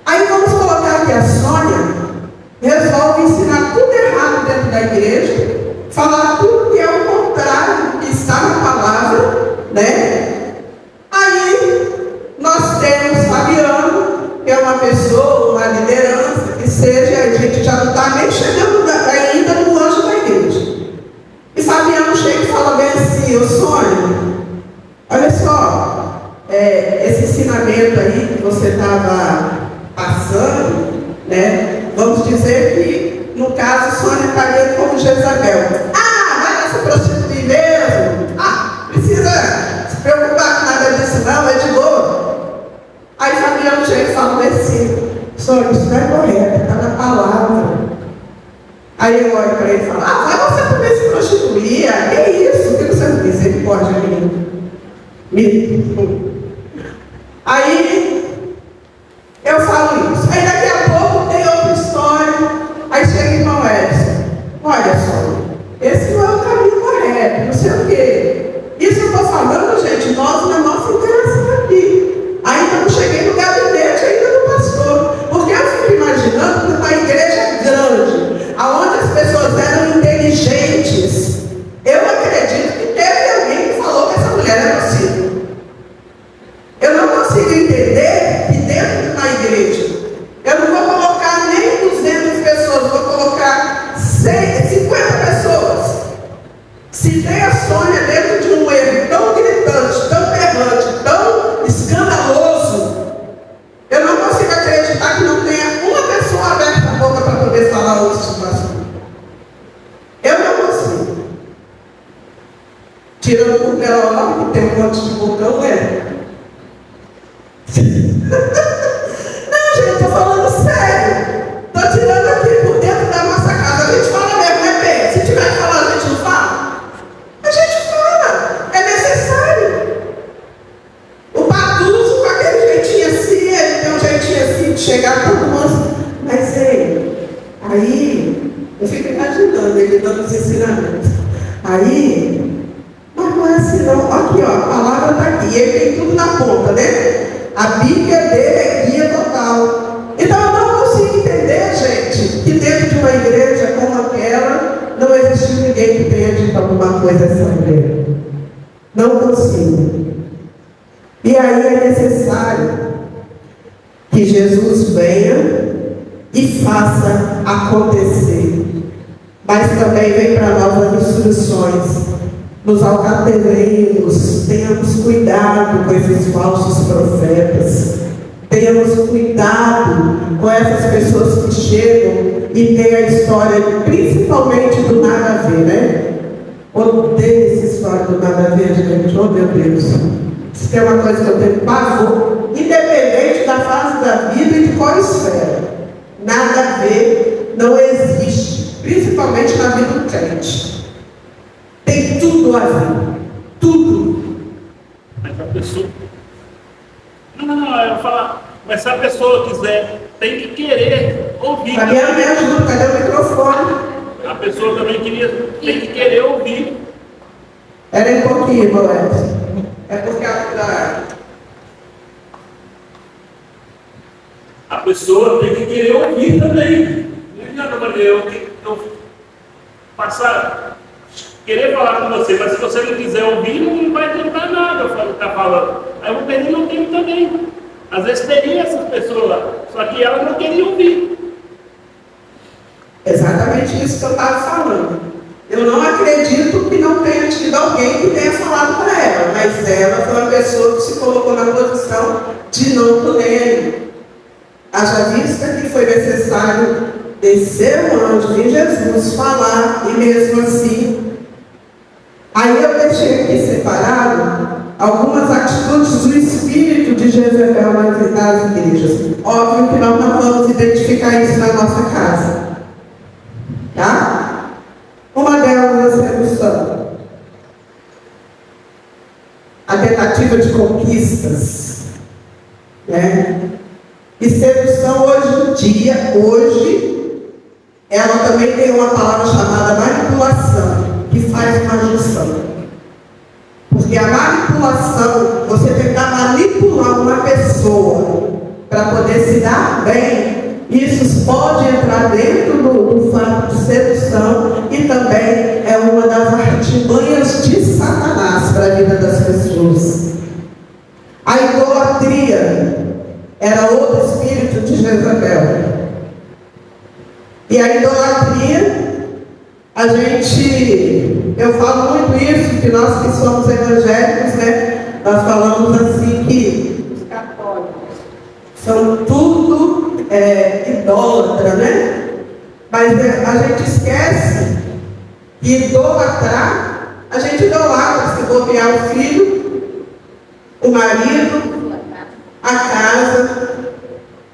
[SPEAKER 2] Aí vamos colocar aqui a Sônia, resolve ensinar tudo errado dentro da igreja, falar tudo que é o contrário do que está na palavra, né? Aí nós temos Fabiano, que é uma pessoa, uma liderança, que seja, a gente já não está nem chegando ainda no anjo da igreja. E Fabiano chega e fala bem assim: ô Sônia, olha só, esse ensinamento aí que você estava passando, né? Vamos dizer que, no caso, Sônia estaria como Jezabel. Vai lá se prostituir mesmo? Precisa se preocupar com nada disso não, é de boa. Aí Fabiano chega e fala assim: Sônia, isso não é correto, está na palavra. Aí eu olho para ele e falo: vai você também se prostituir? Que isso? O que você não misericórdia menino? Aí eu falo isso. Aí daqui a pouco tem outra história. Aí chega o irmão Edson: olha só, esse não é o caminho correto, não sei o quê. Isso eu estou falando, gente, nós na nossa interação aqui. Ainda não cheguei no gabinete ainda do pastor. Porque eu fico imaginando que uma igreja grande, aonde as pessoas eram inteligentes, eu acredito que teve alguém que falou que essa mulher era possível. Eu não consigo entender que dentro de uma igreja, eu não vou colocar nem 200 pessoas, vou colocar 50 pessoas. Se tem a Sônia dentro de um erro tão gritante, tão berrante, tão escandaloso, eu não consigo acreditar que não tenha uma pessoa aberta a boca para poder falar outra situação. Eu não consigo. Tirando o Pelolão, que tem um monte de bocão, Não, gente, estou falando sério. Estou tirando aqui por dentro da nossa casa. A gente fala mesmo, né, Pedro? Se tiver que falar, a gente não fala? A gente fala. É necessário. O Patuso, com aquele jeitinho assim, ele tem um jeitinho assim de chegar todo mundo. Mas, aí, eu fico imaginando ele dando os ensinamentos. Aí, mas não é assim não. Aqui, ó, a palavra está aqui. Ele tem tudo na ponta, né? A Bíblia dele é guia total. Então eu não consigo entender, gente, que dentro de uma igreja como aquela não existe ninguém que tenha dito alguma coisa essa mulher. Não consigo. E aí é necessário que Jesus venha e faça acontecer. Mas também vem para nós as instruções. Nos alcatereiros, tenhamos cuidado com esses falsos profetas. Tenhamos cuidado com essas pessoas que chegam e têm a história, principalmente do nada a ver, né? Odeio essa história do nada a ver, gente. Oh, meu Deus. Isso é uma coisa que eu tenho pavor, independente da fase da vida e de qual esfera. Nada a ver não existe, principalmente na vida do crente. Tem tudo a ver. Tudo.
[SPEAKER 4] Mas a pessoa... Não, eu vou falar. Mas se a pessoa quiser, tem que querer ouvir.
[SPEAKER 2] Fabiano, me ajuda, cadê o microfone?
[SPEAKER 4] A pessoa também tem que querer ouvir.
[SPEAKER 2] Era um pouquinho, Moleque. É porque
[SPEAKER 4] a pessoa tem que querer ouvir também. Não adianta eu passar... Querer falar com você, mas se você não quiser ouvir, não vai adiantar nada eu estar falando. Aí eu vou perder meu tempo também. Às vezes teria essas pessoas lá, só que elas não queriam ouvir.
[SPEAKER 2] Exatamente isso que eu estava falando. Eu não acredito que não tenha tido alguém que tenha falado para ela, mas ela foi uma pessoa que se colocou na posição de não poder. Haja vista que foi necessário descer o anjo de Jesus, falar, e mesmo assim. Aí eu deixei aqui separado algumas atitudes do espírito de Jezebel nas igrejas. Óbvio que nós não vamos identificar isso na nossa casa. Tá? Uma delas é a sedução. A tentativa de conquistas. Né? E sedução hoje, ela também tem uma palavra chamada manipulação, que faz uma junção. Porque a manipulação, você tentar manipular uma pessoa para poder se dar bem, isso pode entrar dentro do fato de sedução e também é uma das artimanhas de Satanás para a vida das pessoas. A idolatria era outro espírito de Jezabel. E a idolatria, eu falo muito isso, que nós que somos evangélicos, né? Nós falamos assim que são tudo idólatra, né? Mas a gente esquece que idolatrar, a gente idolatra se bobear o filho, o marido, a casa,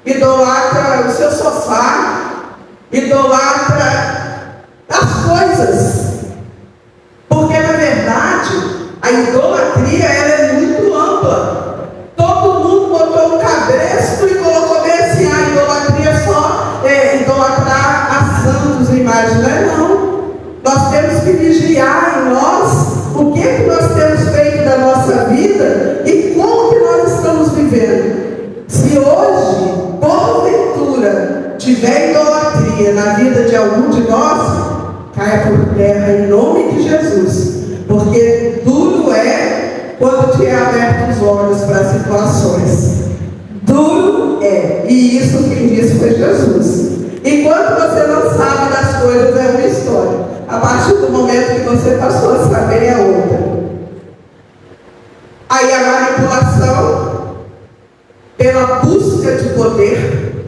[SPEAKER 2] idolatra o seu sofá, idolatra as coisas. Porque, na verdade, a idolatria ela é muito ampla. Todo mundo botou um cabresto e colocou bem assim, a idolatria só idolatrar a santos e imagens. Não é não. Nós temos que vigiar em nós o que nós temos feito da nossa vida e como que nós estamos vivendo. Se hoje, porventura, tiver idolatria na vida de algum de nós, caia por terra em nome de Jesus. Porque duro é quando te é aberto os olhos para as situações. Duro é. E isso quem disse foi Jesus. Enquanto você não sabe das coisas, é uma história. A partir do momento que você passou a saber, é outra. Aí a manipulação pela busca de poder.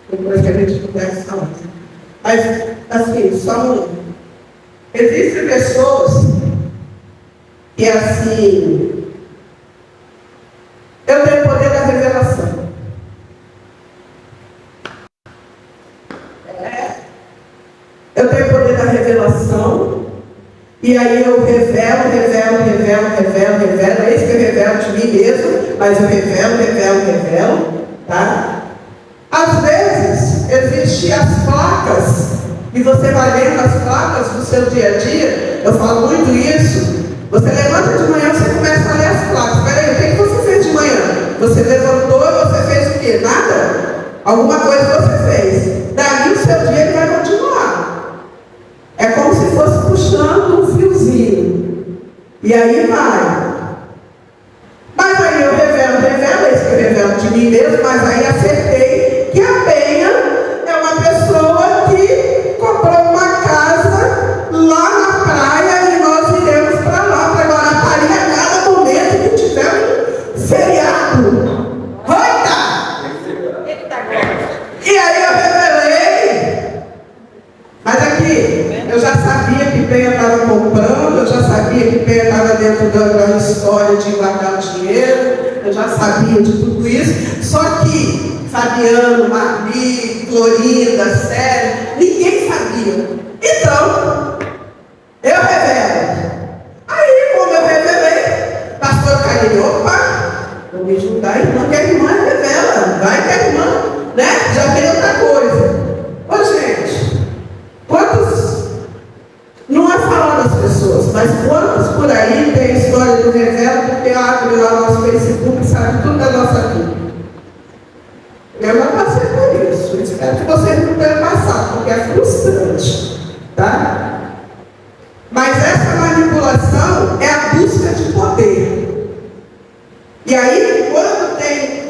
[SPEAKER 2] Depois que a gente conversa falar. Mas, assim, só existem pessoas que, assim, eu tenho o poder da revelação. Eu tenho o poder da revelação. E aí eu revelo. É isso que eu revelo de mim mesmo. Mas eu revelo. Tá? Às vezes, existem as placas. E você vai lendo as placas do seu dia a dia. Eu falo muito isso. Você levanta de manhã, você começa a ler as placas. Peraí, o que você fez de manhã? Você levantou e você fez o quê? Nada? Alguma coisa você fez. Daí o seu dia ele vai continuar. É como se fosse puxando um fiozinho. E aí vai. Mas aí eu revelo, isso que eu revelo de mim mesmo, mas aí acertei que a Penha é uma pessoa que comprou uma casa lá na praia e nós iremos para lá, para Guarapari, a cada momento que tiver um feriado. E aí eu revelei. Mas aqui, eu já sabia que Penha estava comprando, eu já sabia que Penha estava dentro da história de guardar o dinheiro, eu já sabia de tudo isso. Só que Fabiano, Marli, Florinda, Célio, ninguém sabia. Então, eu revelo. Aí, como eu revelei, pastor Carinho, opa, vou me juntar a irmã, que a irmã revela. Vai que a irmã, né? Já tem outra coisa. Ô, gente, quantos, não é falar das pessoas, mas quantos por aí tem a história do revelo, porque abre lá o nosso Facebook e sabe tudo da nossa vida. Eu não passei por isso. Eu espero que vocês não tenham passado, porque é frustrante. Tá? Mas essa manipulação é a busca de poder. E aí, quando tem.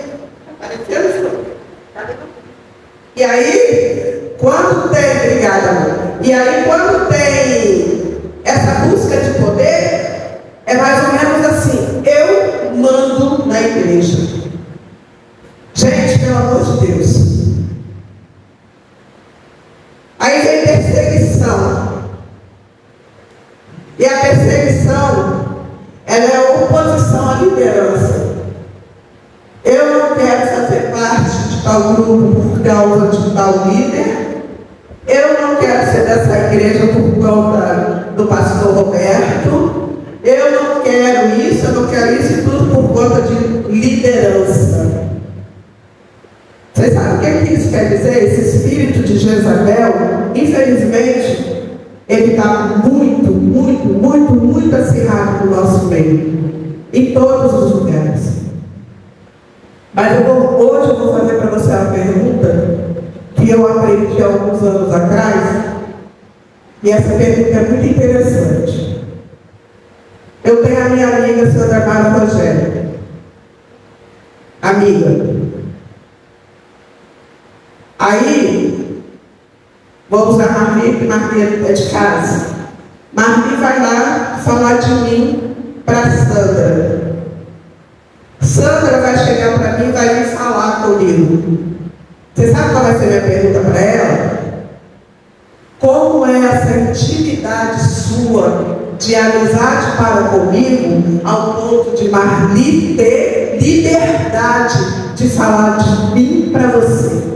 [SPEAKER 2] E aí, quando tem. Obrigada, amor. E aí, quando tem essa busca de poder, é mais ou menos assim: eu mando na igreja. Gente, pelo amor de Deus. Aí vem perseguição. E a perseguição, ela é oposição à liderança. Eu não quero fazer parte de tal grupo por causa de tal líder. Eu não quero ser dessa igreja por conta do pastor Roberto. Eu não quero isso, e tudo por conta de liderança. Vocês sabem o que isso quer dizer? Esse espírito de Jezabel, infelizmente, ele está muito acirrado no nosso meio, em todos os lugares. Mas hoje eu vou fazer para você uma pergunta que eu aprendi há alguns anos atrás, e essa pergunta é muito interessante. Eu tenho a minha amiga Sandra Mara Rogério, amiga. Aí, vou usar Marli, porque Marli é de casa. Marli vai lá falar de mim para Sandra. Sandra vai chegar para mim e vai vir falar comigo. Você sabe qual vai ser a minha pergunta para ela? Como é essa intimidade sua de amizade para comigo, ao ponto de Marli ter liberdade de falar de mim para você?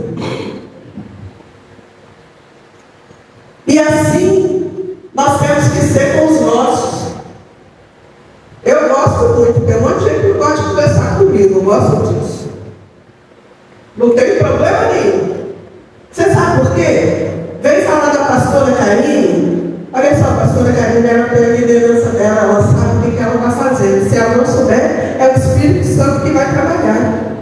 [SPEAKER 2] E assim, nós temos que ser com os nossos. Eu gosto muito, tem um monte de gente que gosta de conversar comigo, eu gosto disso. Não tem problema nenhum. Você sabe por quê? Vem falar da pastora Karine. Olha só, a pastora Karine, ela tem a liderança dela, ela sabe o que ela vai fazer. Se ela não souber, é o Espírito Santo que vai trabalhar.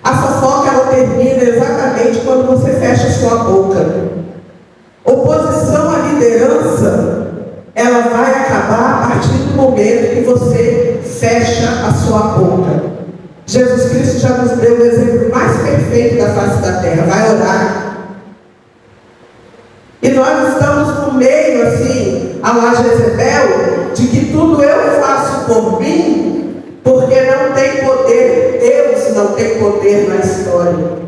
[SPEAKER 2] A fofoca, ela termina exatamente quando você fecha a sua boca. Oposição à liderança, ela vai acabar a partir do momento que você fecha a sua boca. Jesus Cristo já nos deu o exemplo mais perfeito da face da terra. Vai orar. E nós estamos no meio, assim, a la Jezebel, de que tudo eu faço por mim, porque não tem poder, Deus não tem poder na história.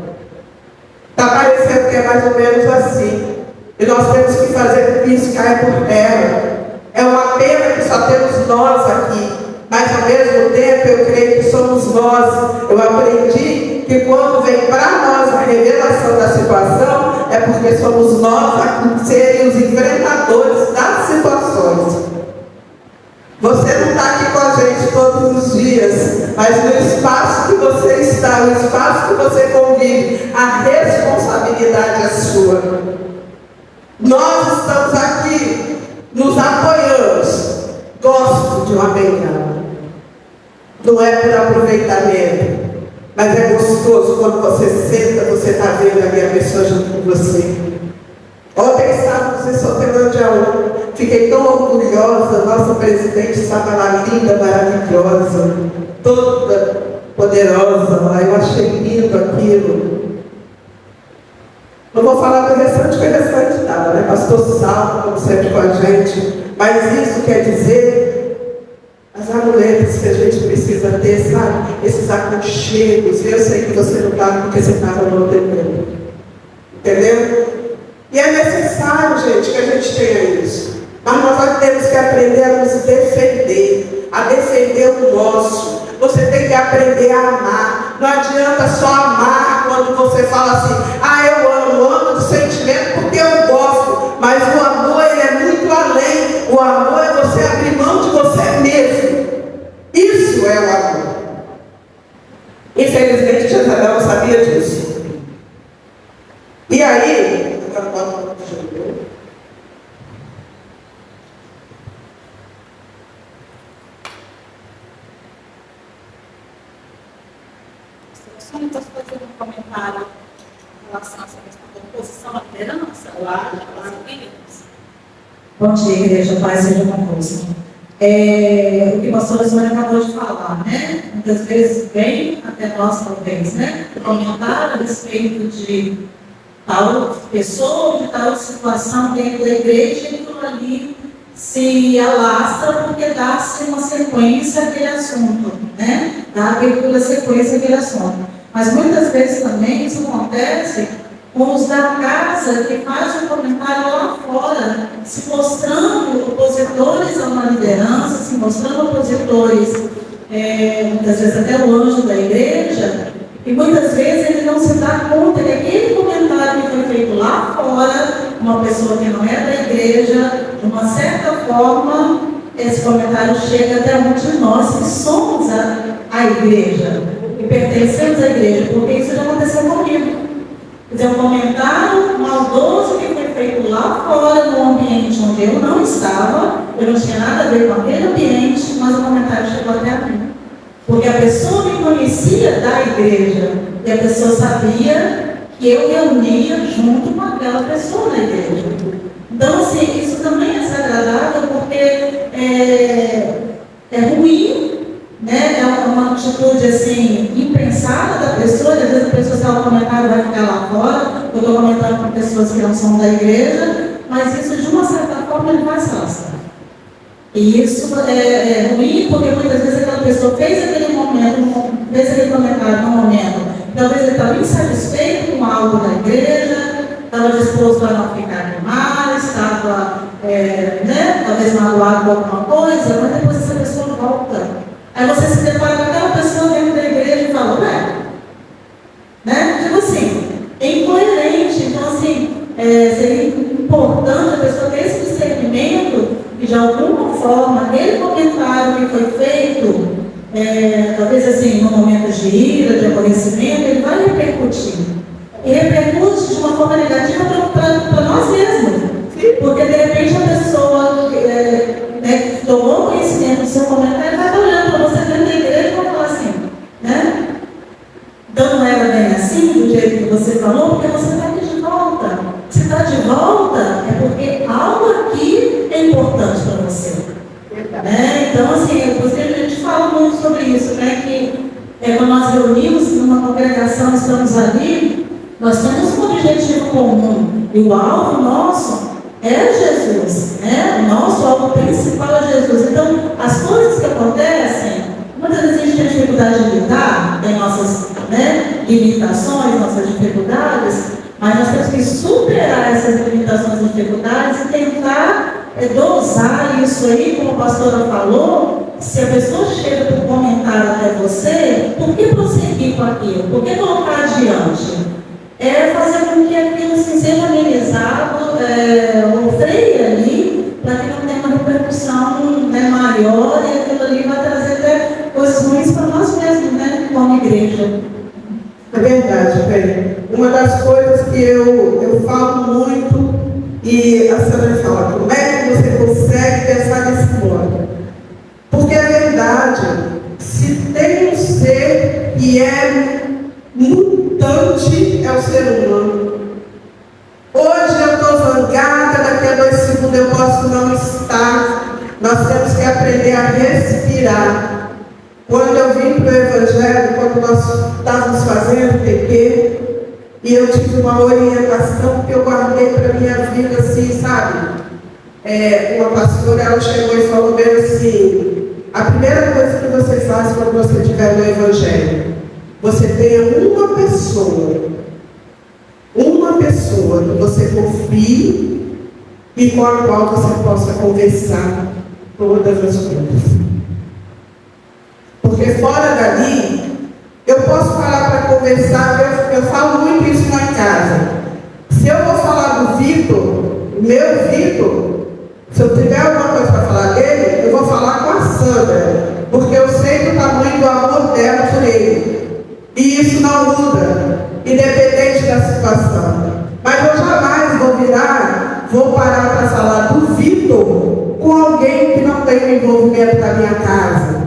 [SPEAKER 2] Está parecendo que é mais ou menos assim. E nós temos que fazer com que isso caia por terra. É uma pena que só temos nós aqui, mas ao mesmo tempo eu creio que somos nós. Eu aprendi que quando vem para nós a revelação da situação, é porque somos nós a serem os enfrentadores das situações. Você não está aqui com a gente todos os dias, mas no espaço que você está, no espaço que você convive, a responsabilidade é sua. Nós estamos aqui, nos apoiamos. Gosto de uma bengala. Não é por aproveitamento, mas é gostoso quando você senta, você está vendo a minha pessoa junto com você. Ontem estávamos em Sotelândia. Fiquei tão orgulhosa. Nossa presidente estava lá, linda, maravilhosa, toda poderosa lá. Eu achei lindo aquilo. Não vou falar do restante, que é restante nada, né? Pastor Salvo, como sempre com a gente. Mas isso quer dizer as amuletas que a gente precisa ter, sabe? Esses aconchegos. Eu sei que você não estava porque você estava no outro tempo. Entendeu? E é necessário, gente, que a gente tenha isso. Mas nós temos que aprender a nos defender, a defender o nosso. Você tem que aprender a amar. Não adianta só amar quando você fala assim: ah, eu amo do sentimento porque eu gosto. Mas o amor, ele é muito além. O amor é você abrir mão de você mesmo. Isso é o amor. Infelizmente, Jezabel não sabia disso. E aí,
[SPEAKER 5] Só não estou fazendo um comentário em relação a essa questão da oposição à liderança. Bom dia, igreja, paz seja convosco. O que a pastora Sônia acabou de falar, né? Muitas vezes vem até nós, talvez, né? Comentar a respeito de tal pessoa, de tal situação dentro da igreja, e tudo ali se alastra porque dá-se uma sequência àquele assunto, né? Dá abertura, sequência àquele assunto. Mas muitas vezes também isso acontece com os da casa que fazem um comentário lá fora, se mostrando opositores a uma liderança, se mostrando opositores, muitas vezes até o anjo da igreja, e muitas vezes ele não se dá conta que aquele comentário que foi feito lá fora, uma pessoa que não é da igreja, de uma certa forma, esse comentário chega até um de nós que somos a igreja, e pertencemos à igreja, porque isso já aconteceu comigo. Quer dizer, um comentário maldoso que foi feito lá fora, no ambiente onde eu não estava, eu não tinha nada a ver com aquele ambiente, mas o comentário chegou até a mim. Porque a pessoa me conhecia da igreja, e a pessoa sabia que eu reunia junto com aquela pessoa na igreja. Então, assim, isso também é desagradável, porque é ruim, né? É uma atitude, assim, impensada da pessoa. Às vezes a pessoa, se ela comentar, vai ficar lá fora. Eu estou comentando com pessoas que não são da igreja, mas isso, de uma certa forma, ele vai se lascar. E isso é ruim, porque muitas vezes aquela pessoa fez aquele comentário no momento. Talvez ele estava insatisfeito com algo da igreja, estava disposto a não ficar mais, estava talvez magoado com alguma coisa, mas depois essa pessoa volta. Aí você se depara com aquela pessoa dentro da igreja e fala, tipo assim, é incoerente. Então, assim, seria importante a pessoa ter esse discernimento e, de alguma forma, aquele comentário que foi feito, talvez assim, no momento de ira, de aborrecimento, ele vai repercutir. E repercute de uma forma negativa para nós mesmos. Porque, de repente, a pessoa que tomou conhecimento do seu comentário vai olhando para você dentro da igreja e vai falar assim, então não era bem assim, do jeito que você falou, porque você está aqui de volta. Se está de volta, é porque algo aqui é importante para você. Então, assim, a gente fala muito sobre isso, que quando nós reunimos numa congregação, estamos ali, nós temos um objetivo comum, e o alvo nosso é Jesus, o nosso alvo principal é Jesus. Então, as coisas que acontecem, muitas vezes a gente tem dificuldade de lidar, tem nossas limitações, nossas dificuldades, mas nós temos que superar essas limitações e dificuldades e tentar dosar isso aí, como a pastora falou. Se a pessoa chega com um comentário até você, por que prosseguir com aquilo? Por que colocar adiante? Fazer com que aquilo seja amenizado, ou freie ali, para que não tenha uma repercussão maior, e aquilo ali vai trazer até coisas ruins para nós mesmos, como igreja.
[SPEAKER 2] É verdade, Pé. Uma das coisas que eu falo muito, e a Sandra fala, como é que você consegue pensar nesse modo? Porque é verdade, se tem um ser que é mutante, é o ser humano. Hoje eu estou zangada, daqui a 2 segundos eu posso não estar. Nós temos que aprender a respirar. Quando eu vim para o Evangelho, quando nós estávamos fazendo TP, e eu tive uma orientação que eu guardei para a minha vida, assim, sabe? Uma pastora, ela chegou e falou bem assim, a primeira coisa que você faz quando você estiver no Evangelho, você tenha uma pessoa que você confie e com a qual você possa conversar todas as coisas. Porque fora dali, eu posso parar para conversar, eu falo muito isso lá em casa. Se eu vou falar do Vitor, meu Vitor, se eu tiver alguma coisa para falar dele, eu vou falar com a Sandra, porque eu sei do tamanho do amor dela por ele. E isso não muda, independente da situação. Mas eu jamais vou parar para falar do Vitor com alguém que não tem o envolvimento da minha casa.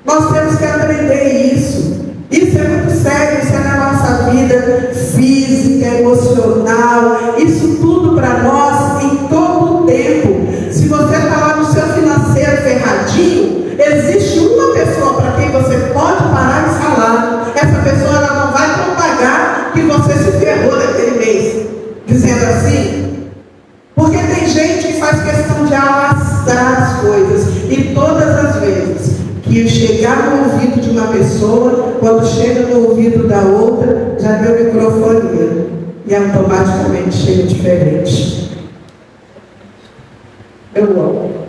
[SPEAKER 2] Nós temos que aprender isso. Isso é muito sério, isso é na nossa vida física, emocional, isso tudo para nós em todo o tempo. Se você está lá no seu financeiro ferradinho, existe uma pessoa para quem você pode parar e falar. Essa pessoa ela não vai propagar que você se ferrou naquele mês, dizendo assim, porque tem gente que faz questão de alastrar as coisas, e todas as vezes que chegar no ouvido de uma pessoa, quando chega no ouvido da outra, já deu microfonia e automaticamente chega diferente. Eu amo.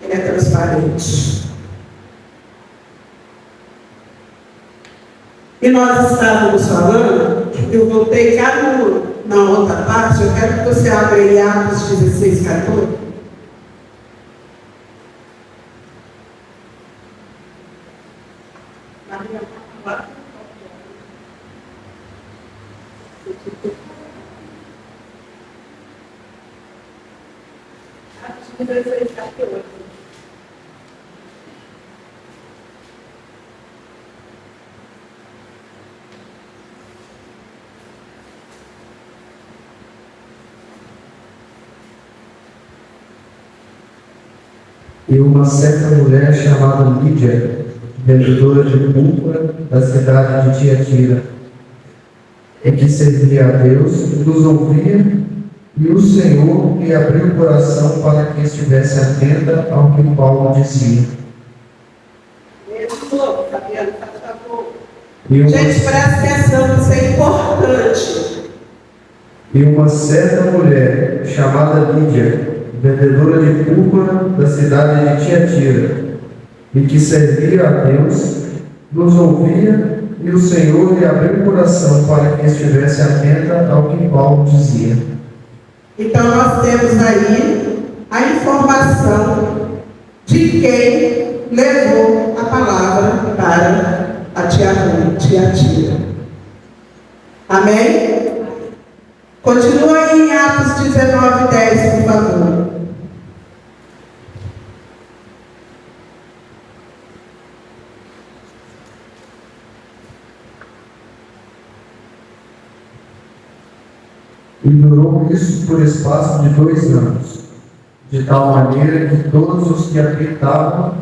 [SPEAKER 2] Ele é transparente. E nós estávamos falando, eu voltei cá na outra parte, eu quero que você abra em Atos 16, 14.
[SPEAKER 6] E uma certa mulher chamada Lídia, vendedora de púrpura da cidade de Tiatira, e que servia a Deus, nos ouvia e E o Senhor lhe abriu o coração para que estivesse atenta ao que Paulo dizia.
[SPEAKER 2] Fabiano, faz favor.
[SPEAKER 6] E uma,
[SPEAKER 2] Gente, presta atenção, isso é importante.
[SPEAKER 6] e uma certa mulher, chamada Lídia, vendedora de púrpura da cidade de Tiatira, e que servia a Deus, nos ouvia, e o Senhor lhe abriu o coração para que estivesse atenta ao que Paulo dizia.
[SPEAKER 2] Então, nós temos aí a informação de quem levou a palavra para a Tiatira. Amém? Continua aí em Atos 19:10, por favor.
[SPEAKER 6] E durou isso por espaço de 2 anos, de tal maneira que todos os que habitavam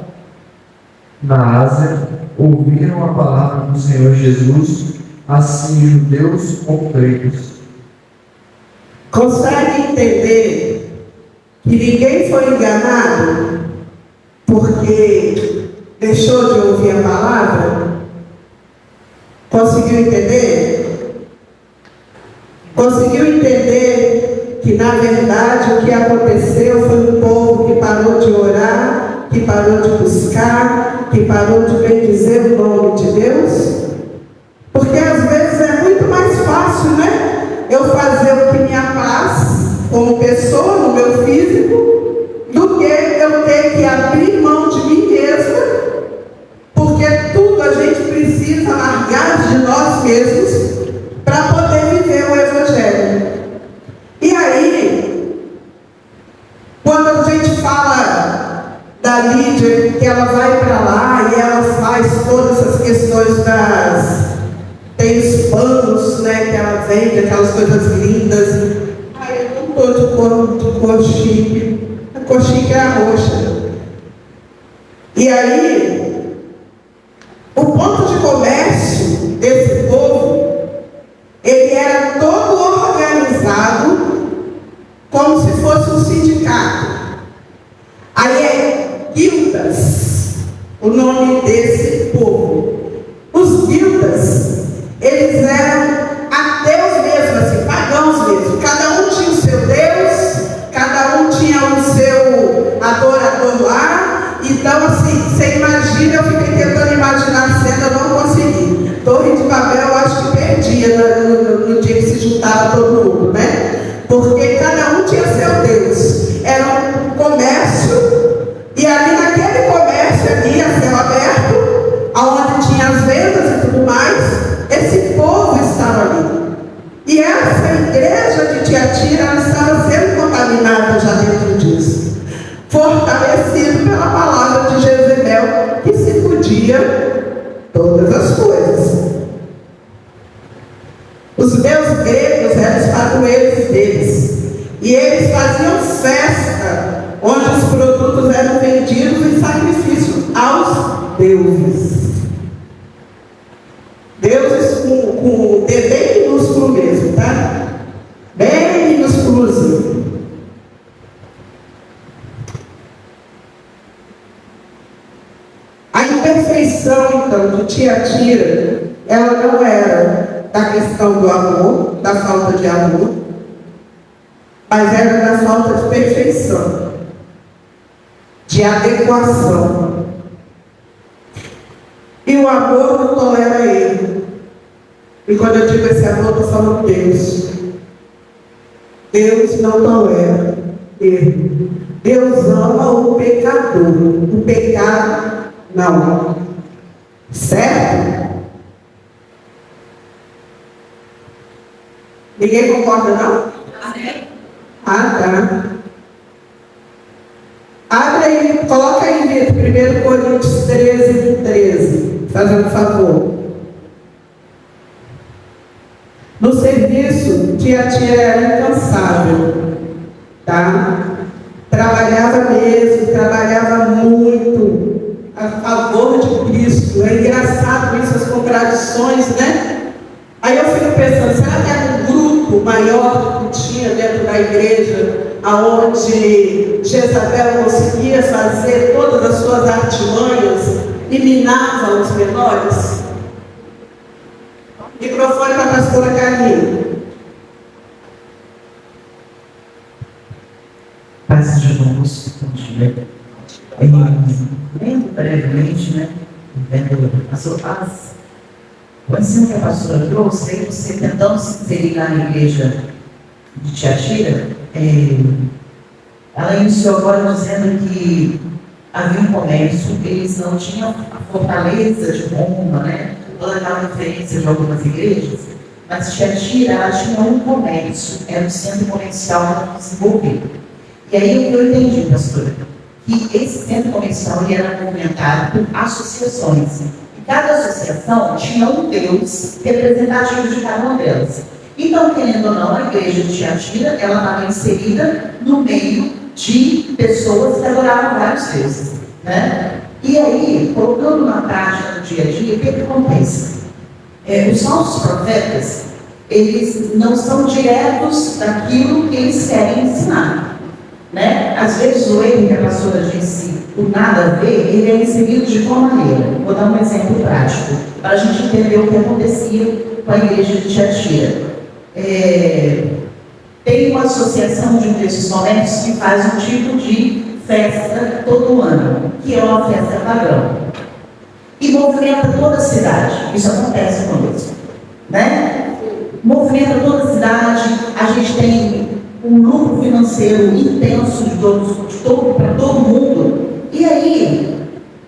[SPEAKER 6] na Ásia ouviram a palavra do Senhor Jesus, assim judeus como gregos.
[SPEAKER 2] Consegue entender que ninguém foi enganado porque deixou de ouvir a palavra? Conseguiu entender? Conseguiu entender que, na verdade, o que aconteceu foi um povo que parou de orar, que parou de buscar, que parou de bendizer o nome de Deus? Porque às vezes é muito mais fácil, né? Eu fazer o que me apraz como pessoa, no meu físico, do que eu ter que abrir mão de mim mesma, porque tudo a gente precisa largar de nós mesmos para poder viver o Evangelho. E aí, quando a gente fala da Lídia, que ela vai para lá e ela faz todas essas questões tem os panos, né, que ela vende, aquelas coisas lindas. Ai, eu não estou de cor chique. A cor chique é a roxa. E aí, o ponto de comércio desse povo, ele era todo organizado como se fosse um sindicato. Aí é guildas, o nome desse povo. Os guildas, eles eram ateus mesmo, assim, pagãos mesmo. Cada um tinha o seu Deus, cada um tinha o seu adorador lá. Então, assim, você imagina, eu fiquei tentando imaginar a cena, eu não consegui. Torre de Babel, eu acho que perdia no dia que se juntava todo mundo, né? Porque cada um tinha seu Deus. Era um comércio, e ali naquele comércio, ali, a céu aberto, onde tinha as vendas e tudo mais, esse povo estava ali. E essa igreja de Tiatira, ela estava sendo contaminada já dentro disso. Fortalecido pela palavra de Jezebel, que se podia todas as coisas. Os deuses gregos eram os padroeiros deles. E eles faziam festa, onde os produtos eram vendidos em sacrifício aos deuses. Deuses com D bem minúsculo mesmo, tá? Bem minúsculozinho. A imperfeição, então, de Tiatira, ela não era da questão do amor, da falta de amor, mas era da falta de perfeição, de adequação. E o amor não tolera ele. E quando eu digo esse amor, eu estou falando Deus. Deus não tolera erro. Deus ama o pecador. O pecado não. Certo? Ninguém concorda, não? Ah, tá. Abre aí, coloca aí, Vitor, 1 Coríntios 13. Fazendo um favor. No serviço, Tiatira era incansável, tá? Trabalhava mesmo, trabalhava muito a favor de Cristo. É engraçado isso, as contradições, né? Aí eu fico pensando, será que era um grupo, maior que tinha dentro da igreja, aonde Jezabel conseguia fazer todas as suas artimanhas e minava os menores? Microfone para a pastora Carlinhos.
[SPEAKER 7] Paz de irmãos, bom dia. Lendo brevemente, né? Vendo o ensino que a pastora trouxe, aí você tentando se inserir lá na igreja de Tiatira, ela iniciou agora dizendo que havia um comércio, eles não tinham a fortaleza de Roma, né? Toda aquela referência de algumas igrejas, mas Tiatira, ela tinha um comércio, era um centro comercial desenvolvido. E aí o que eu entendi, pastora, que esse centro comercial ele era movimentado por associações. E cada associação tinha um Deus representativo de cada uma delas. Então, querendo ou não, a igreja de Tiatira, ela estava inserida no meio de pessoas que adoravam vários deuses, né? E aí, colocando na prática do dia a dia, o que acontece? Os falsos profetas, eles não são diretos daquilo que eles querem ensinar. Né? Às vezes o erro que a pastora disse, o nada a ver, ele é inserido de qual maneira? Vou dar um exemplo prático, para a gente entender o que acontecia com a igreja de Tiatira. Tem uma associação de um desses comércios que faz um tipo de festa todo ano, que é uma festa pagã. E movimenta toda a cidade. Isso acontece conosco. Né? Movimenta toda a cidade, a gente tem um lucro financeiro intenso para todo mundo. E aí,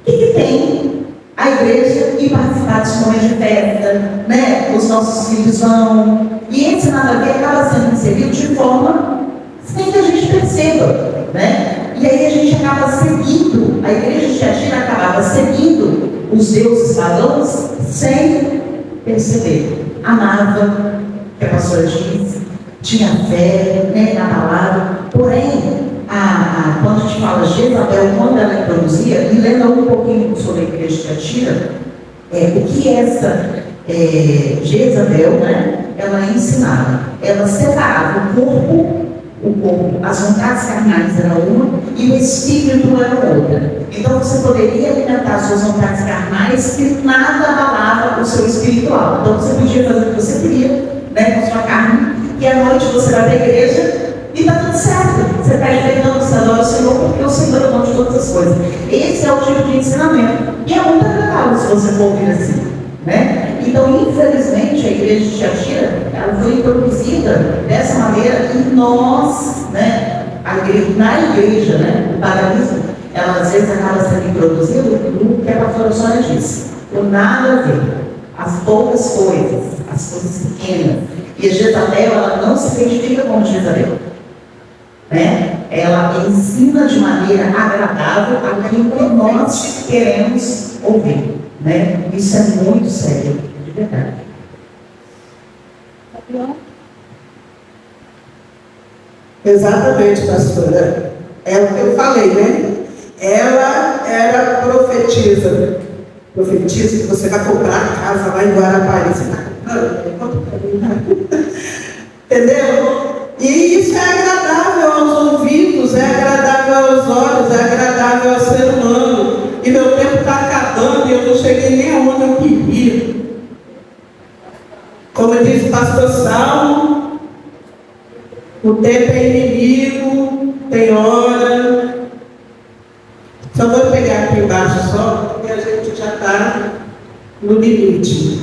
[SPEAKER 7] o que tem a igreja e participar dos momentos de festa, né? Os nossos filhos vão. E esse nada a ver acaba sendo inserido de forma sem que a gente perceba, né? E aí a gente acaba seguindo, a igreja de Tiatira acabava seguindo os deuses pagãos sem perceber. Amava, que a pastora disse, tinha fé, né, na palavra. Porém, quando a gente fala Jezabel, quando ela introduzia, e lendo um pouquinho sobre a igreja de Tiatira, o que essa Jezabel, né, ela ensinava? Ela separava o corpo, as vontades carnais era uma e o espírito era outra. Então você poderia alimentar suas vontades carnais que nada abalava o seu espiritual. Então você podia fazer o que você queria, né, com sua carne, e à noite você vai para a igreja e está tudo certo. Você está enfrentando, você adora o Senhor, porque o Senhor é o dono de todas as coisas. Esse é o tipo de ensinamento. E é muito agradável se você for ouvir assim, né? Então, infelizmente, a igreja de Tiatira, ela foi introduzida dessa maneira e nós, né, na igreja, né, o paganismo, ela às vezes acaba sendo introduzida no que a pastora Sônia disse. O nada a ver, as poucas coisas, as coisas pequenas. E a Jezabel, ela não se identifica como Jezabel, né? Ela ensina de maneira agradável aquilo que nós queremos ouvir, né? Isso é muito sério, de verdade.
[SPEAKER 2] Exatamente, pastora. É o que eu falei, né? Ela era profetisa. Profetiza que você vai comprar a casa lá em Guarapari. Você está comprando? Entendeu? E isso é agradável aos ouvidos, é agradável aos olhos, é agradável ao ser humano. E meu tempo está acabando e eu não cheguei nem aonde eu queria. Como diz o pastor Salmo, o tempo é inimigo, tem hora. Só vou pegar aqui embaixo só, porque a gente já está no limite.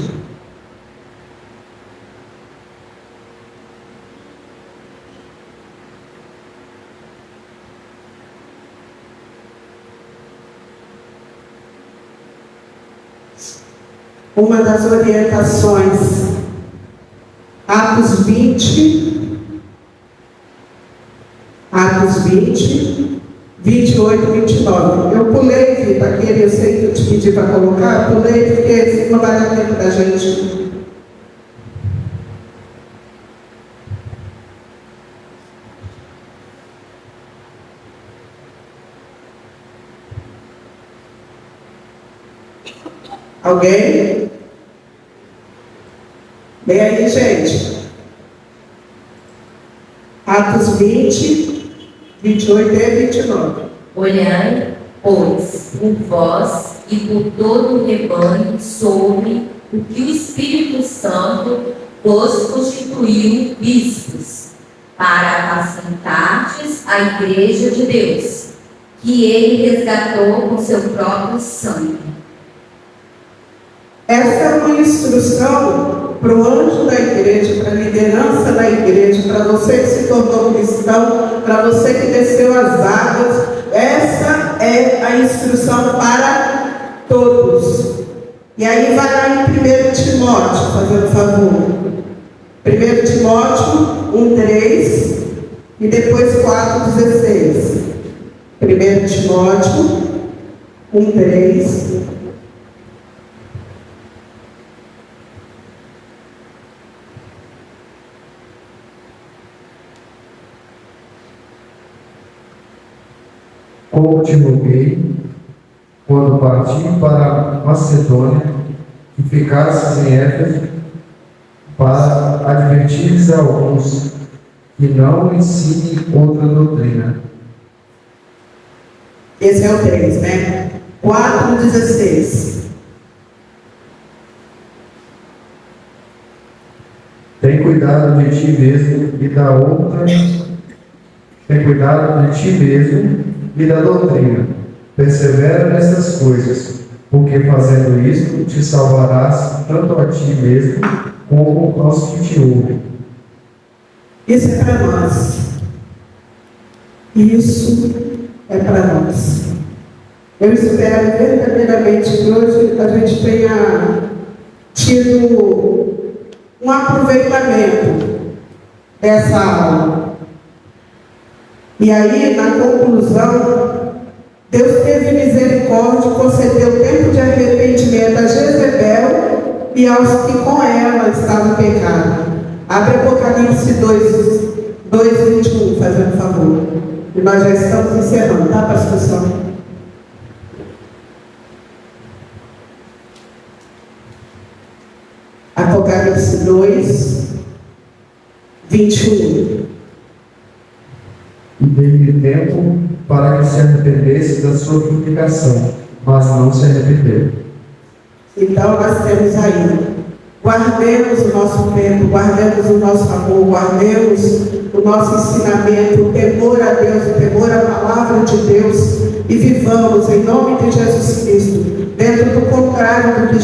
[SPEAKER 2] Uma das orientações, Atos 20, 28, 29. Eu pulei, Vitor, aquele eu sei que eu te pedi para colocar, pulei porque não vai dar tempo da gente. Alguém? Vem aí, gente. Atos 20, 28 e 29.
[SPEAKER 3] Olhai, pois, por vós e por todo o rebanho sobre o que o Espírito Santo vos constituiu bispos, para apacentardes a igreja de Deus, que ele resgatou com seu próprio sangue.
[SPEAKER 2] Essa é uma instrução para o anjo da igreja, para a liderança da igreja, para você que se tornou cristão, para você que desceu as águas. Essa é a instrução para todos. E aí vai lá em 1 Timóteo, fazendo favor. 1 Timóteo 1:3 e depois 4:16. 1 Timóteo 1:3.
[SPEAKER 6] Como te roguei, quando parti para Macedônia, que ficasses em Éfeso, para advertires a alguns que não ensinem outra doutrina.
[SPEAKER 2] Esse é o 3, né? 4:16.
[SPEAKER 6] Tem cuidado de ti mesmo e da outra. Tem cuidado de ti mesmo e da doutrina. Persevera nessas coisas, porque fazendo isto te salvarás tanto a ti mesmo como aos que te ouvem.
[SPEAKER 2] Isso é para nós. Isso é para nós. Eu espero verdadeiramente que hoje a gente tenha tido um aproveitamento dessa aula. E aí, na conclusão, Deus teve misericórdia e concedeu tempo de arrependimento a Jezebel e aos que com ela estavam pecando. Abre Apocalipse 2:21, fazendo favor. E nós já estamos encerrando, tá, pastor? Apocalipse 2:21.
[SPEAKER 6] E dei-lhe tempo para que se arrependesse da sua fornicação, mas não se arrependeu.
[SPEAKER 2] Então nós temos aí, guardemos o nosso tempo, guardemos o nosso amor, guardemos o nosso ensinamento, o temor a Deus, o temor à palavra de Deus, e vivamos em nome de Jesus Cristo, dentro do contrário do que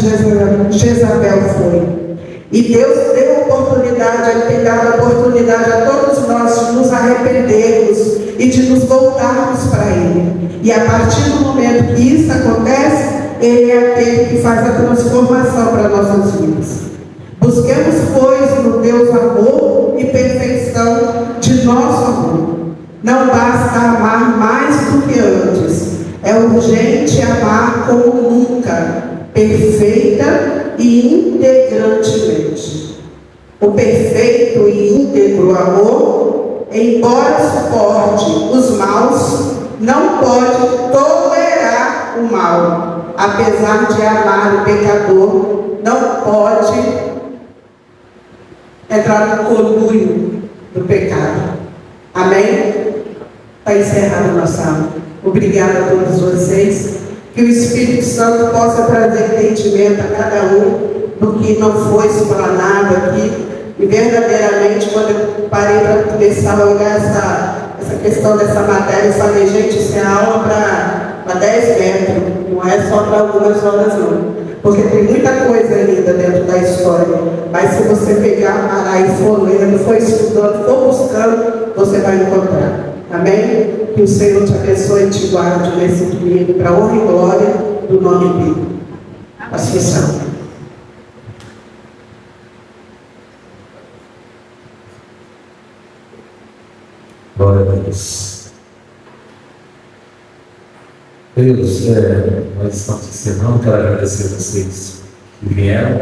[SPEAKER 2] Jezabel foi. E Deus deu oportunidade, Ele tem dado oportunidade a todos nós de nos arrependermos e de nos voltarmos para Ele. E a partir do momento que isso acontece, Ele é aquele que faz a transformação para nossas vidas. Busquemos, pois, no Deus amor e perfeição de nosso amor. Não basta amar mais do que antes. É urgente amar como nunca, perfeita e integrantemente. O perfeito e íntegro amor, embora suporte os maus, não pode tolerar o mal. Apesar de amar o pecador, não pode entrar no conluio do pecado. Amém? Está encerrada a nossa aula. Obrigada a todos vocês. Que o Espírito Santo possa trazer entendimento a cada um do que não foi explanado aqui. E verdadeiramente, quando eu parei para começar a olhar essa questão dessa matéria, eu falei, gente, isso é aula para 10 metros, não é só para algumas horas não. Porque tem muita coisa ainda dentro da história. Mas se você pegar, parar e for lendo, for estudando, for buscando, você vai encontrar. Amém? Que o Senhor te abençoe e te guarde nesse domingo, para a honra e glória do nome dele. Assunção.
[SPEAKER 1] Glória a Deus. Deus, nós estamos encerrando. Quero agradecer a vocês que vieram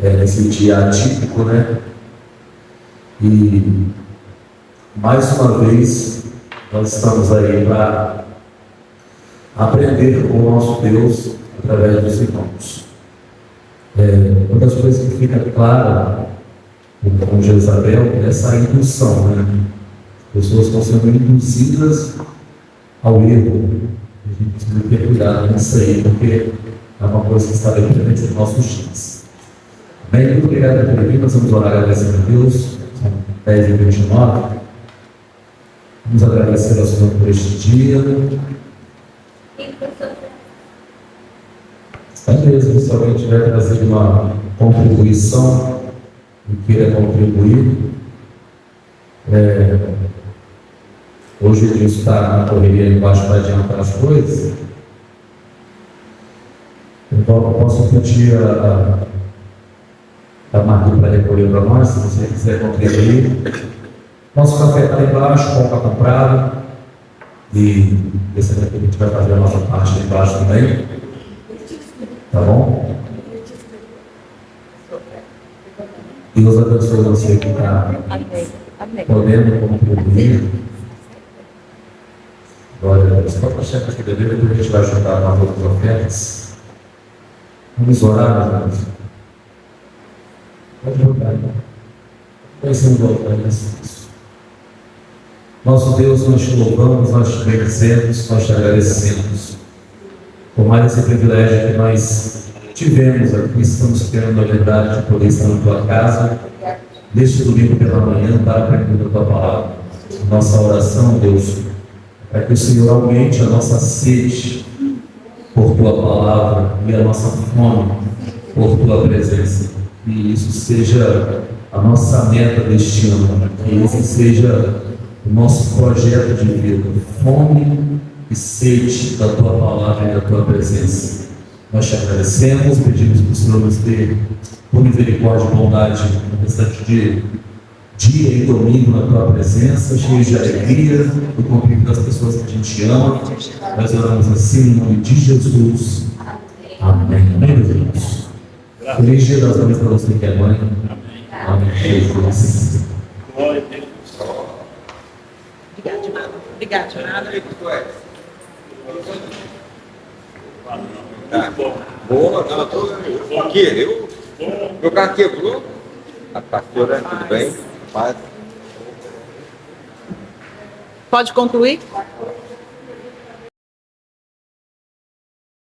[SPEAKER 1] nesse dia atípico, né? E mais uma vez nós estamos aí para aprender com o nosso Deus através dos irmãos. Uma das coisas que fica clara com Jezabel, essa indução, né? As pessoas estão sendo induzidas ao erro. A gente precisa ter cuidado nisso aí, porque é uma coisa que está bem presente nos nossos dias. Bem, muito obrigado por ter vindo. Nós vamos orar agradecendo a Deus. São 10h29. Vamos agradecer ao Senhor por este dia. Às vezes, se alguém tiver trazido uma contribuição e queira contribuir, hoje o dia está na correria embaixo para adiantar as coisas. Então, eu posso pedir a Marta para recolher para nós, se você quiser contribuir. Nosso café está lá embaixo, pão está comprado. E esse daqui a gente vai fazer a nossa parte lá embaixo também. Tá bom? Deus abençoe você que está podendo contribuir. Glória a Deus. Pode baixar aqui da Bíblia, depois a gente vai ajudar nas outras ofertas. Vamos orar, meus irmãos. Pode jogar, irmão. Vai ser um voltar nesse. Nosso Deus, nós te louvamos, nós te bendizemos, nós te agradecemos por mais esse privilégio que nós tivemos aqui. Estamos tendo a liberdade de poder estar na tua casa neste domingo pela manhã para aprender a tua palavra. Nossa oração, Deus, é que o Senhor aumente a nossa sede por tua palavra e a nossa fome por tua presença. Que isso seja a nossa meta deste ano, que esse seja o nosso projeto de vida, fome e sede da tua palavra e da tua presença. Nós te agradecemos, pedimos para o Senhor nos dê, por misericórdia e bondade, no restante de dia e domingo na tua presença, cheio de alegria, do convívio das pessoas que a gente ama. Nós oramos assim, em nome de Jesus. Amém. Amém, meus irmãos. Feliz dia das mães para você que é mãe. Amém. Jesus.
[SPEAKER 4] Glória a Deus.
[SPEAKER 5] Obrigada, de nada.
[SPEAKER 4] Muito bom.
[SPEAKER 8] Boa, não, tô aqui, meu carro quebrou. A pastora, tudo bem? Paz.
[SPEAKER 5] Pode concluir?